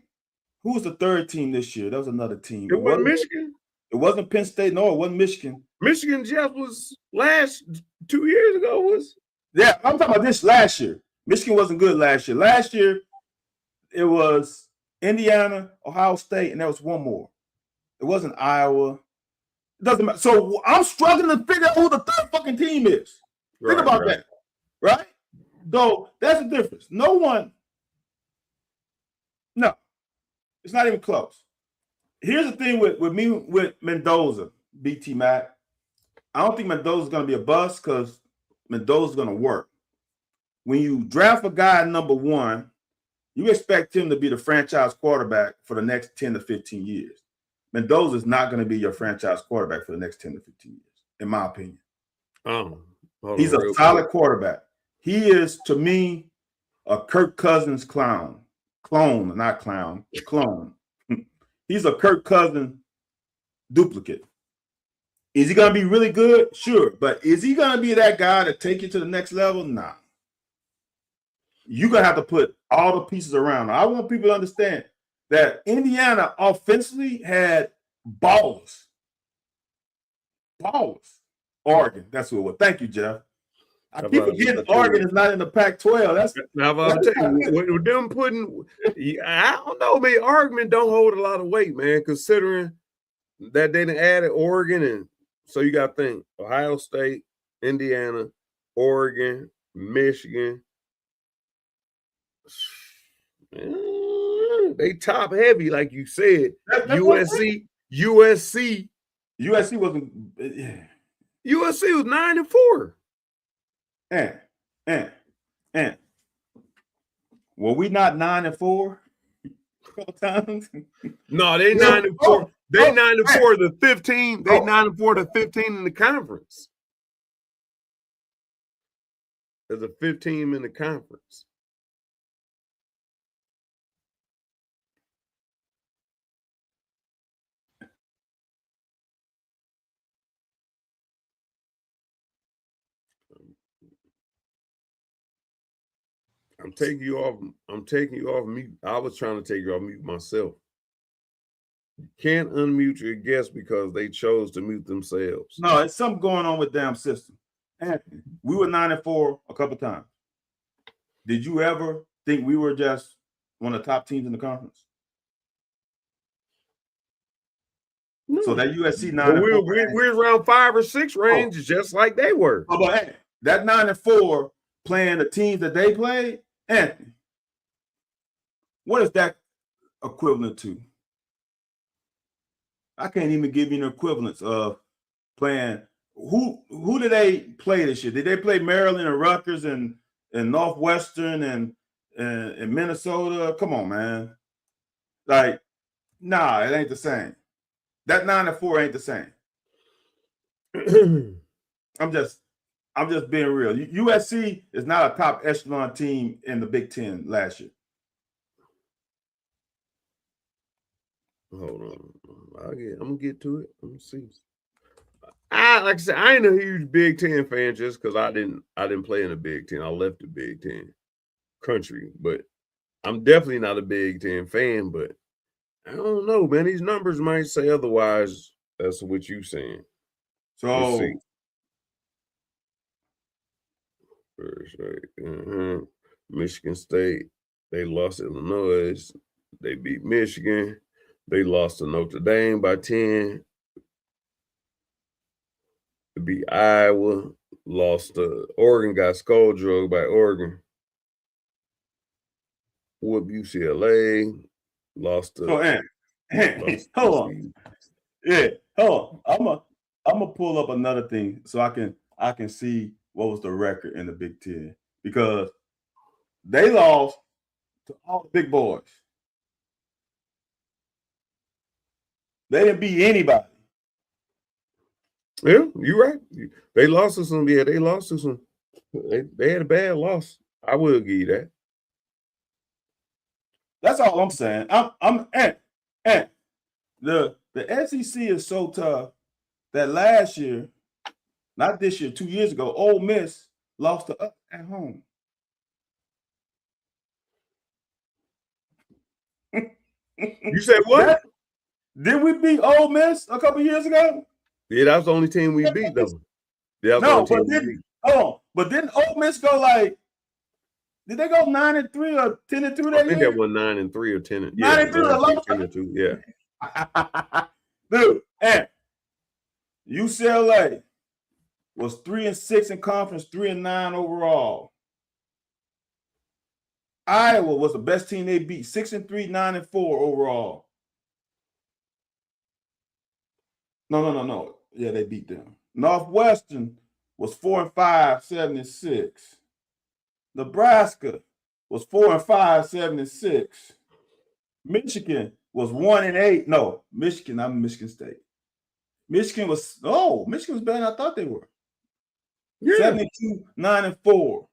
Who was the third team this year? That was another team. It wasn't Michigan. It wasn't Penn State. No, it wasn't Michigan. Michigan just was last 2 years ago. Yeah, I'm talking about this last year. Michigan wasn't good last year. Last year, it was Indiana, Ohio State, and there was one more. It wasn't Iowa. It doesn't matter. So I'm struggling to figure out who the third fucking team is. Think about that. Right? So that's the difference. No, it's not even close. Here's the thing with Mendoza, BT Mac. I don't think Mendoza's going to be a bust because Mendoza's going to work. When you draft a guy number 1, you expect him to be the franchise quarterback for the next 10 to 15 years. Mendoza is not going to be your franchise quarterback for the next 10 to 15 years, in my opinion. He's a solid quarterback. He is, to me, a Kirk Cousins clone. He's a Kirk Cousins duplicate. Is he going to be really good? Sure. But is he going to be that guy to take you to the next level? Nah. You're going to have to put all the pieces around. I want people to understand that Indiana offensively had ballers. Oregon, that's who it was. Thank you, Jeff. I keep forgetting Oregon is not in the Pac-12. With them putting, I don't know, man. Oregon don't hold a lot of weight, man, considering that they done added Oregon, and so you got to think Ohio State, Indiana, Oregon, Michigan. They top heavy, like you said. USC wasn't. USC was 9-4. And were we not 9-4 a couple times? No, they 9-4. They 9-4 to 15. They 9-4 to 15 in the conference. as a 5th team in the conference. I'm taking you off mute. I was trying to take you off mute myself. You can't unmute your guests because they chose to mute themselves. No, it's something going on with damn system. Anthony, we were 9-4 a couple times. Did you ever think we were just one of the top teams in the conference? No. So that USC 9-4, we're around 5 or 6 range, just like they were. Oh, but hey, that 9-4 playing the teams that they played, Anthony, what is that equivalent to? I can't even give you an equivalence of playing. Who did they play this year? Did they play Maryland and Rutgers and Northwestern and Minnesota? Come on, man. Like, nah, it ain't the same. That 9-4 ain't the same. I'm just being real. USC is not a top echelon team in the Big Ten last year. Hold on. I'm gonna get to it. Let me see. Like I said, I ain't a huge Big Ten fan just because I didn't play in the Big Ten. I left the Big Ten country, but I'm definitely not a Big Ten fan. But I don't know, man. These numbers might say otherwise. That's what you're saying. So, Michigan State, they lost Illinois. They beat Michigan. They lost to Notre Dame by 10. They beat Iowa. Lost to Oregon. Got skull drugged by Oregon. Whooped UCLA. Lost to. Hold on. Yeah, hold on. I'm gonna pull up another thing so I can see what was the record in the Big Ten, because they lost to all the big boys. They didn't beat anybody. Yeah, you're right. They lost to some. Yeah, they lost to some. They had a bad loss. I will give you that. That's all I'm saying. The SEC is so tough that last year, not this year, 2 years ago, Ole Miss lost to us at home. You said what? Did we beat Ole Miss a couple years ago? Yeah, that was the only team we beat, though. Yeah, no, but didn't Ole Miss go like? Did they go 9-3 or 10-2 that year? I think that was 9-3 or 10. 9-3 or 10-2. Yeah. Dude, and UCLA was 3-6 in conference, 3-9 overall. Iowa was the best team they beat, 6-3, 9-4 overall. No. Yeah, they beat them. Northwestern was 4-5, 7-6. Nebraska was 4-5, 7-6. Michigan was 1-8. No, Michigan, I'm Michigan State. Michigan was better than I thought they were. Yeah. 72, 9-4.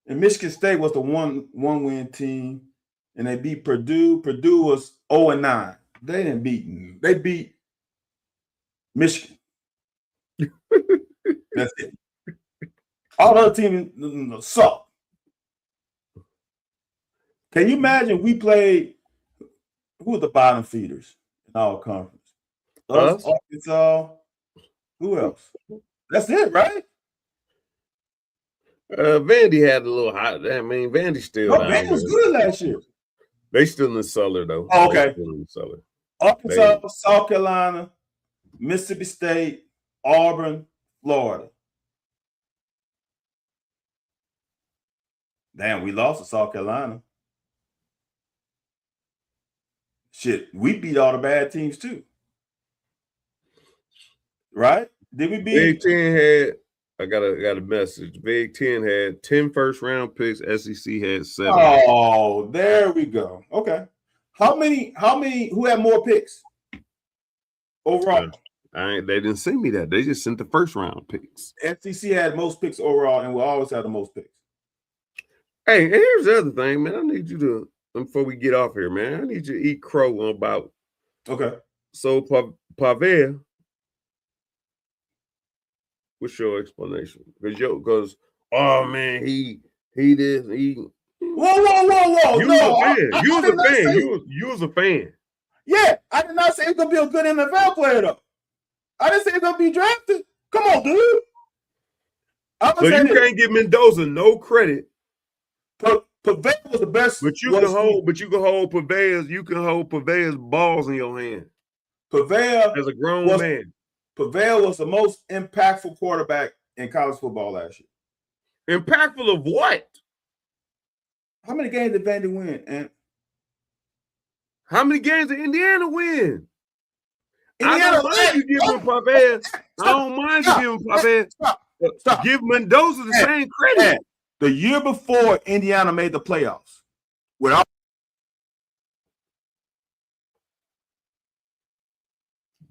And Michigan State was the one-win team, and they beat Purdue. Purdue was 0-9. They didn't beat. They beat Michigan. That's it. All the other teams suck. Can you imagine we played? Who are the bottom feeders in our conference? Us, Arkansas. Who else? That's it, right? Vandy had a little hot. I mean, Vandy still. No, Vandy was good last year. They still in the cellar though. Oh, okay. Still in the cellar. Arkansas, South Carolina, Mississippi State, Auburn, Florida. Damn, we lost to South Carolina. Shit, we beat all the bad teams too. Right? Did we beat? Big Ten had. I got a message. Big Ten had 10 first-round picks. SEC had 7. Oh, there we go. Okay. How many? Who had more picks overall? They didn't send me that. They just sent the first round picks. SEC had most picks overall, and will always have the most picks. Hey, and here's the other thing, man. I need you to, before we get off here, man, I need you to eat crow about. Okay. So Pavea, what's your explanation? Because oh man, he did he. Whoa! You was a fan. Yeah, I did not say he's gonna be a good NFL player though. I didn't say he's gonna be drafted. Come on, dude. So you can't give Mendoza no credit. Pavea was the best. But you can hold Pavea's balls in your hand. Pavea as a grown man. Pavea was the most impactful quarterback in college football last year. Impactful of what? How many games did Vandy win? And how many games did Indiana win? Indiana, I don't mind you giving Pavea. I don't mind you giving Pavea. Stop. Give Mendoza the same credit. The year before Indiana made the playoffs, without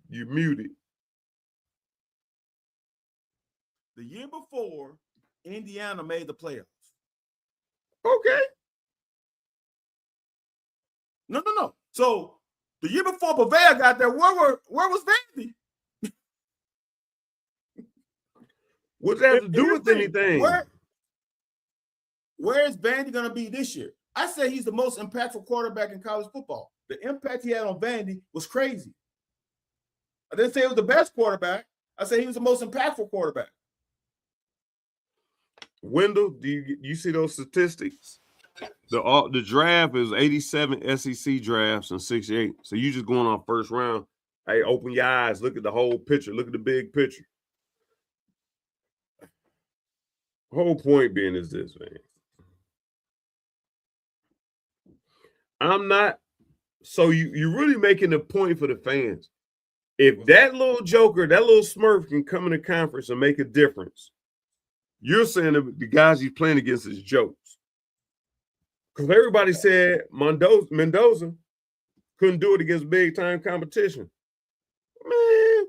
you muted. The year before Indiana made the playoffs. Okay. No. So the year before Pavea got there, where was Vandy? What's that have to do with anything? Where is Vandy going to be this year? I say he's the most impactful quarterback in college football. The impact he had on Vandy was crazy. I didn't say he was the best quarterback. I said he was the most impactful quarterback. Wendell, do you see those statistics? The draft is 87 SEC drafts and 68. So you just going on first round. Hey, open your eyes. Look at the whole picture. Look at the big picture. Whole point being is this, man. I'm not. So you're really making a point for the fans. If that little joker, that little Smurf can come in the conference and make a difference, you're saying that the guys he's playing against is jokes. Because everybody said Mendoza couldn't do it against big-time competition. Man,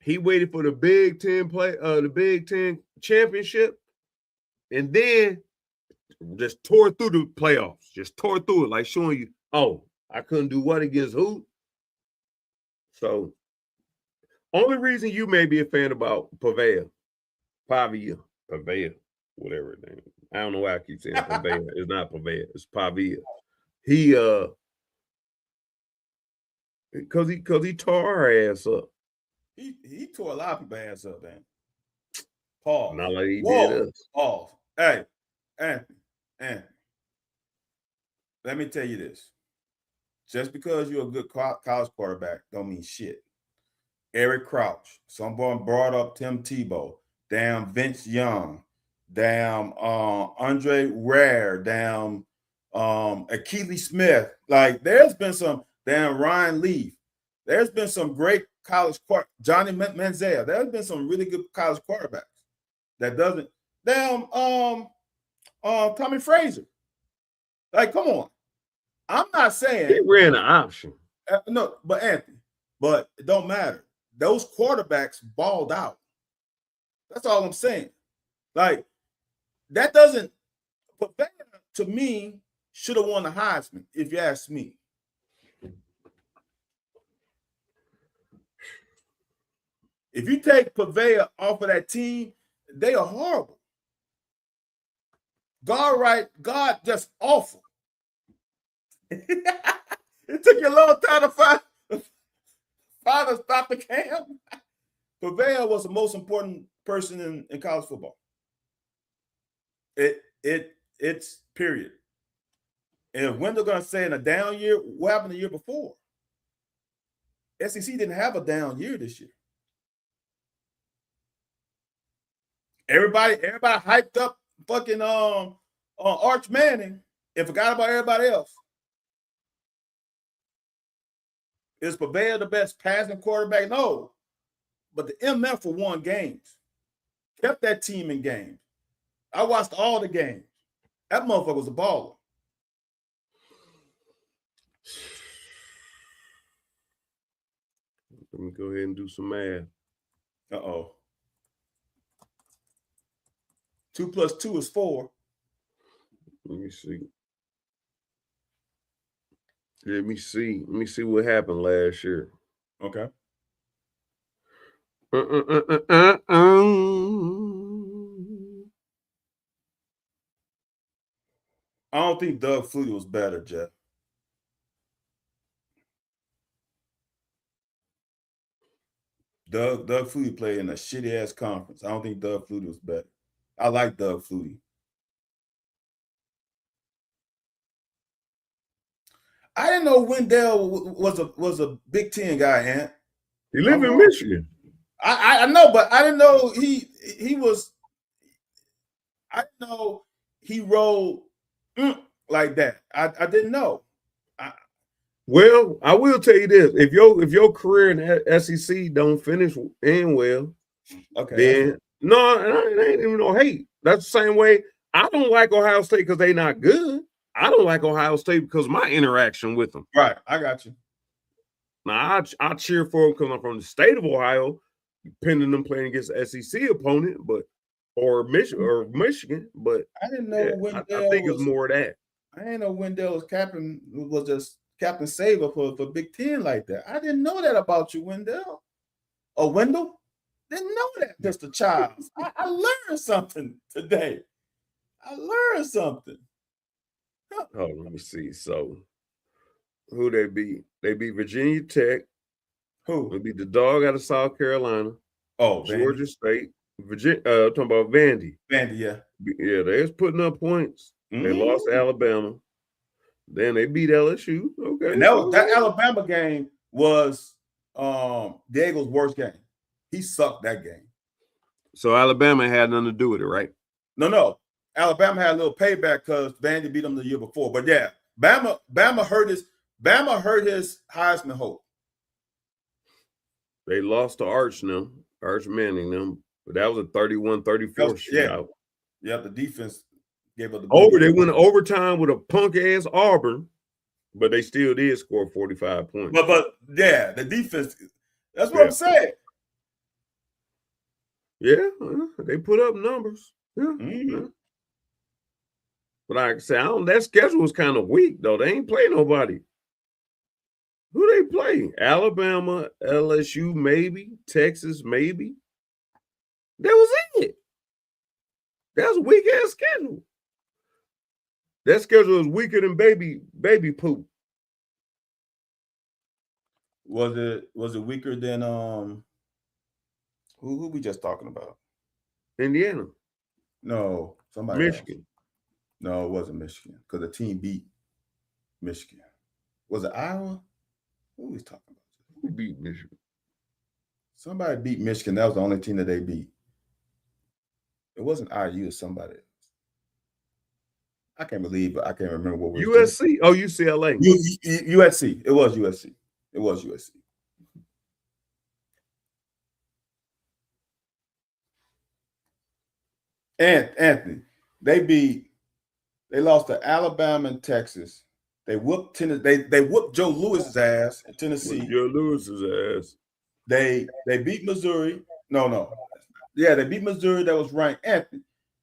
he waited for the Big Ten the Big Ten championship, and then just tore through the playoffs. Just tore through it, like showing you, oh, I couldn't do what against who? So, only reason you may be a fan about Pavea, whatever it is. I don't know why I keep saying Pavea. It's not Pavea. It's Pavea. He because he tore our ass up. He tore a lot of people's ass up, man. Paul. Not like he did us. Paul. Hey, Anthony. Let me tell you this. Just because you're a good college quarterback don't mean shit. Eric Crouch. Someone brought up Tim Tebow. Damn Vince Young. Damn Andre Ware. Damn Akili Smith. Like, there's been some damn Ryan Leaf. There's been some great college Johnny Manziel. There's been some really good college quarterbacks that doesn't. Damn Tommy Frazier. Like, come on. I'm not saying he ran an option. No, but Anthony, but it don't matter. Those quarterbacks balled out. That's all I'm saying. Like, that doesn't, Pavea, to me, should have won the Heisman, if you ask me. If you take Pavea off of that team, they are horrible. God just awful. It took you a long time to find to stop the cam. Pavea was the most important person in college football. It's period. And if Wendell gonna say in a down year, what happened the year before? SEC didn't have a down year this year. Everybody hyped up fucking Arch Manning and forgot about everybody else. Is Pavea the best passing quarterback? No. But the MF won games. Kept that team in games. I watched all the games. That motherfucker was a baller. Let me go ahead and do some math. 2 + 2 is 4. Let me see. Let me see what happened last year. Okay. I don't think Doug Flutie was better, Jeff. Doug Flutie played in a shitty ass conference. I don't think Doug Flutie was better. I like Doug Flutie. I didn't know Wendell was a Big Ten guy, Ant. He lived in Michigan. I know, but I didn't know he was. I didn't know he rolled like that. I didn't know. Well, I will tell you this: if your career in the SEC don't finish in well, okay, then no, it ain't even no hate. That's the same way. I don't like Ohio State because they not good. I don't like Ohio State because of my interaction with them. Right, I got you. Now I cheer for them because I'm from the state of Ohio, depending on them playing against an SEC opponent, or Michigan. But I didn't know Wendell. I think it's more of that. I didn't know Wendell was just Captain Saver for Big Ten like that. I didn't know that about you, Wendell. Or Wendell? Didn't know that, Mr. Childs. I learned something today. I learned something. Oh, let me see. So, who they beat? They beat Virginia Tech. Who? They beat the dog out of South Carolina. Oh, Georgia Vandy. State. Virginia. Talking about Vandy. Vandy, yeah. Yeah, they was putting up points. They lost to Alabama. Then they beat LSU. Okay. And that Alabama game was Diego's worst game. He sucked that game. So Alabama had nothing to do with it, right? No. Alabama had a little payback because Vandy beat them the year before. But yeah, Bama hurt his Heisman hope. They lost to Arch Manning them. But that was a 31-34 shootout. Yeah, the defense gave up they went overtime with a punk ass Auburn, but they still did score 45 points. But yeah, the defense. That's what I'm saying. Yeah, they put up numbers. Yeah. But like I said, that schedule was kind of weak though. They ain't play nobody. Who they play? Alabama, LSU, maybe Texas, maybe. That was it. That was a weak ass schedule. That schedule is weaker than baby poop. Was it weaker than who we just talking about? Indiana. No, somebody Michigan. Else. No, it wasn't Michigan because the team beat Michigan. Was it Iowa? Who was talking about? Who beat Michigan? Somebody beat Michigan. That was the only team that they beat. It wasn't IU or somebody else. I can't believe, but I can't remember what we USC. Doing. Oh, UCLA. USC. It was USC. It was USC. And Anthony, they lost to Alabama and Texas. They whooped they whooped Joe Lewis's ass in Tennessee. Joe Lewis's ass. They beat Missouri. No. Yeah, they beat Missouri that was ranked. Anthony,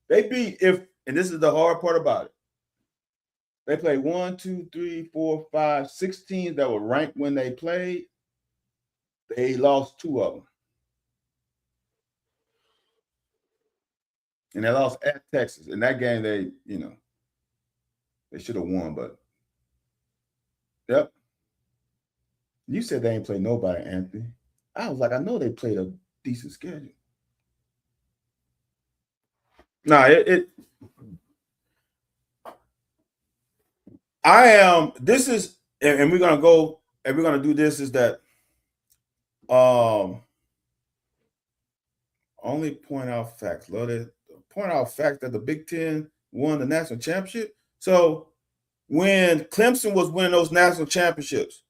they beat and this is the hard part about it. They played 1, 2, 3, 4, 5, 6 teams that were ranked when they played. They lost 2 of them. And they lost at Texas. In that game, they should have won, but yep. You said they ain't played nobody, Anthony. I was like, I know they played a decent schedule. Nah, this is, and we're gonna go, and we're gonna do this, is that only point out facts. Love it. Point out fact that the Big Ten won the national championship. So when Clemson was winning those national championships,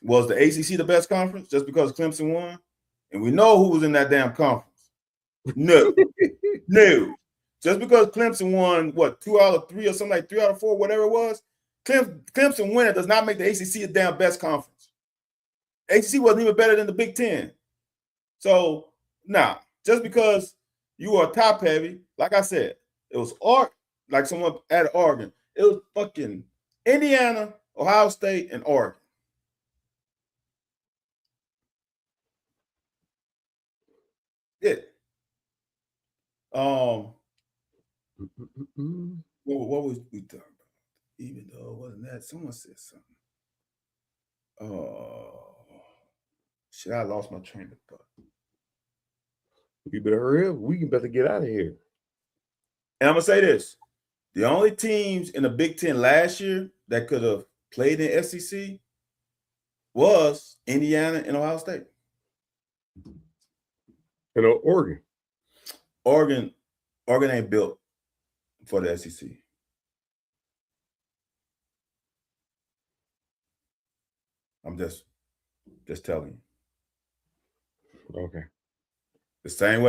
was the ACC the best conference just because Clemson won? And we know who was in that damn conference. No. Just because Clemson won, 2 out of 3 or something like 3 out of 4, whatever it was, Clemson winning does not make the ACC a damn best conference. ACC wasn't even better than the Big Ten. So, nah, just because you are top heavy, like I said, it was like someone at Oregon. It was fucking Indiana, Ohio State, and Oregon. Yeah. What was we talking about? Even though it wasn't that, someone said something. Shit, I lost my train of thought. You better hurry up. We better get out of here. And I'm gonna say this: the only teams in the Big Ten last year that could have played in SEC was Indiana and Ohio State. And Oregon. Oregon ain't built for the SEC. I'm just telling you. Okay. The same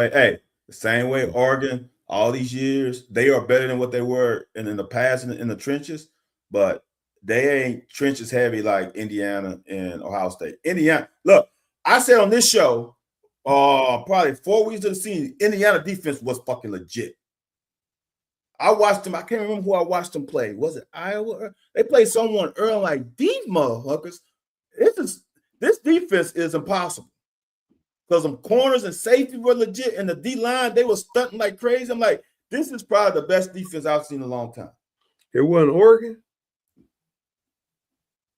way Oregon, all these years, they are better than what they were in the past in the trenches, but they ain't trenches heavy like Indiana and Ohio State. Indiana, look, I said on this show, probably 4 weeks of the season, Indiana defense was fucking legit. I watched them. I can't remember who I watched them play. Was it Iowa? They played someone early. Like, these motherfuckers, this defense is impossible. Because them corners and safety were legit, and the D-line, they were stunting like crazy. I'm like, this is probably the best defense I've seen in a long time. It wasn't Oregon?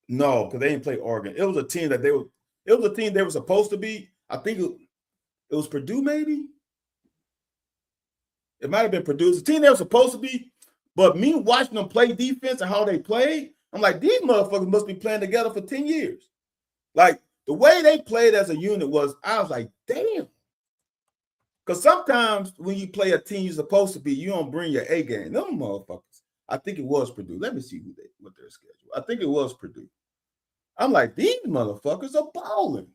No, because they didn't play Oregon. It was a team that they were supposed to beat. I think it was Purdue, maybe. It might have been Purdue. It's a team they were supposed to be, but me watching them play defense and how they played, I'm like, these motherfuckers must be playing together for 10 years. Like, the way they played as a unit I was like, damn. Because sometimes when you play a team you're supposed to be, you don't bring your A game. Them motherfuckers. I think it was Purdue. Let me see what their schedule. I think it was Purdue. I'm like, these motherfuckers are balling.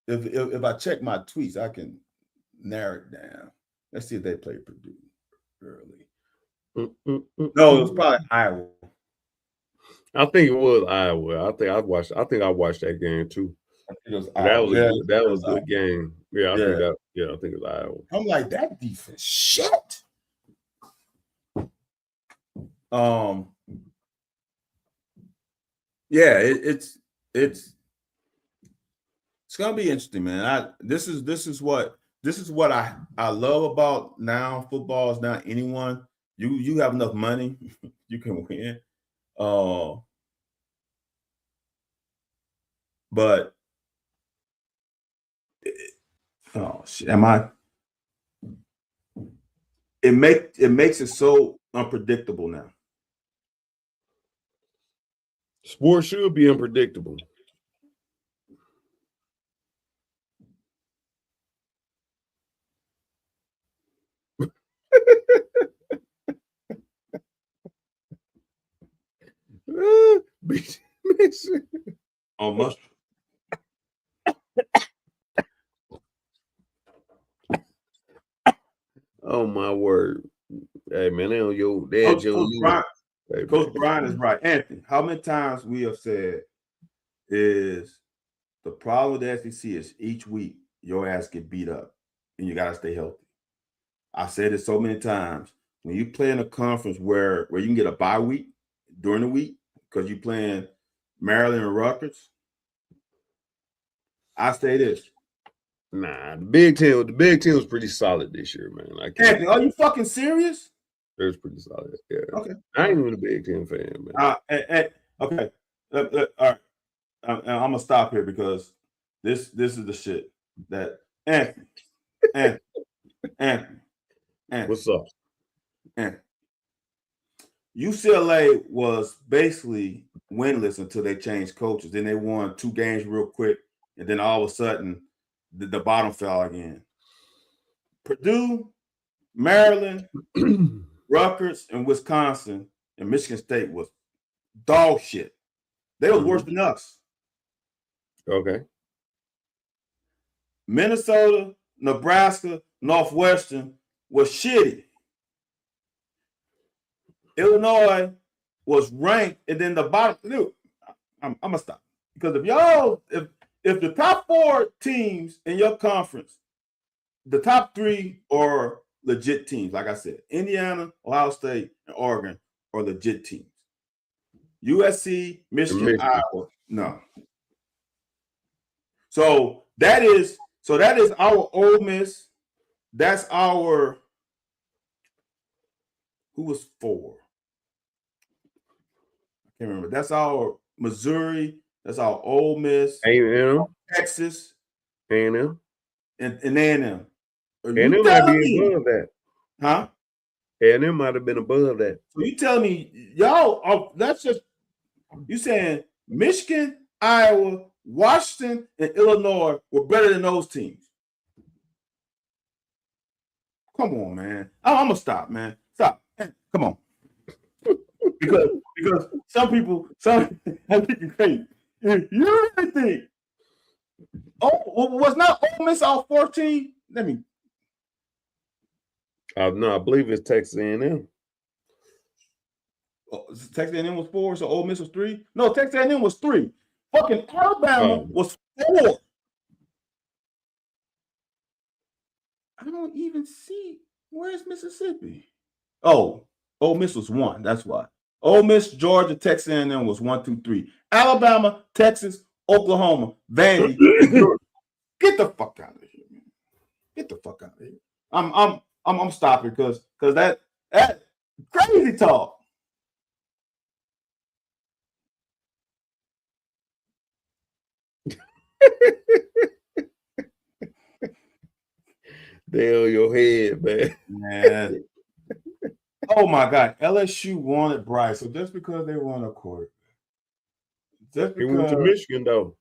If I check my tweets, I can narrow it down. Let's see if they played Purdue early. No, it was probably Iowa. I think it was Iowa. I think I watched that game too. I think it was Iowa. That was a good game. Yeah, I think it was Iowa. I'm like, that defense shit. Yeah, it's gonna be interesting, man. This is what I love about now football is now anyone you have enough money, you can win. But oh shit, it makes it so unpredictable now. Sports should be unpredictable. Almost. Oh my word. Hey man, Coach Brian is right. Anthony, how many times we have said is the problem with the SEC is each week your ass get beat up and you gotta stay healthy. I've said it so many times. When you play in a conference where you can get a bye week during the week because you're playing Maryland and Rutgers, I say this. Nah, the Big Ten was pretty solid this year, man. Anthony, are you fucking serious? It was pretty solid. Yeah. Okay. I ain't even a Big Ten fan, man. Okay. All right. I'm gonna stop here because this is the shit that Anthony. What's up? Anthony. UCLA was basically winless until they changed coaches. Then they won 2 games real quick, and then all of a sudden the bottom fell again. Purdue, Maryland, Rutgers, and Wisconsin, and Michigan State was dog shit. They was worse than us. Okay. Minnesota, Nebraska, Northwestern was shitty. Illinois was ranked, and then the bottom. Dude, I'm gonna stop. Because if the top 4 teams in your conference, the top 3 are legit teams, like I said, Indiana, Ohio State, and Oregon are legit teams. USC, Michigan, Iowa, no. So that is our Ole Miss. That's our who was 4? I can't remember. That's our Missouri. That's our Ole Miss. A&M, Texas, A&M, and A&M. A&M might be above that, huh? A&M might have been above that. So you tell me, y'all, that's just you saying Michigan, Iowa, Washington, and Illinois were better than those teams. Come on, man. I'm gonna stop, man. Stop. Come on. because some people I think you're crazy. You really think? Oh, was not Ole Miss all 14? Let me. No, I believe it's Texas A&M. Oh, Texas A&M was 4, so Ole Miss was 3. No, Texas A&M was 3. Fucking Alabama was 4. I don't even see where's Mississippi. Oh, Ole Miss was 1. That's why. Ole Miss, Georgia, Texas A&M was 1, 2, 3. Alabama, Texas, Oklahoma, Vandy. Get the fuck out of here, man. Get the fuck out of here. I'm stopping because that crazy talk. Damn your head, man. Oh my God, LSU wanted Bryce. So just because they won a quarterback, just because he went to Michigan though.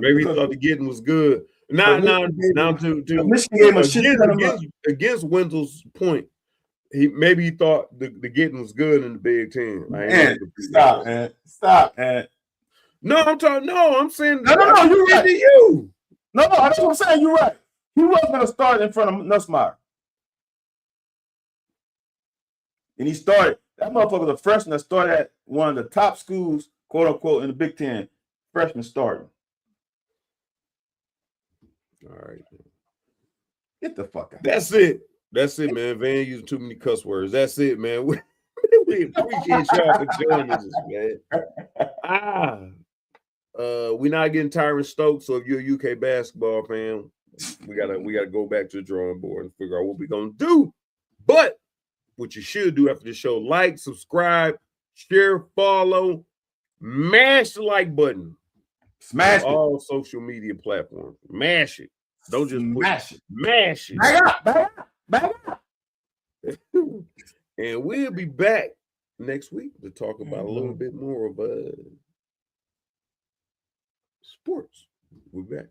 Maybe he thought the getting was good. Now to against Wendell's point, he thought the getting was good in the Big Ten. Stop, man. No, I'm saying no, you're right. To you. No, that's what I'm saying. You're right. He wasn't going to start in front of Nussmeier. And he started. That motherfucker was a freshman that started at one of the top schools, quote unquote, in the Big Ten. Freshman starting. All right. Get the fuck out. That's it, man. Van using too many cuss words. That's it, man. We appreciate y'all for joining us, man. We're not getting Tyron Stokes, so if you're a UK basketball fan, we gotta go back to the drawing board and figure out what we're gonna do. But what you should do after the show, like, subscribe, share, follow, mash the like button. Smash all social media platforms. Mash it. Don't just mash it. Mash it. Back up. And we'll be back next week to talk about a little bit more of sports. We'll be back.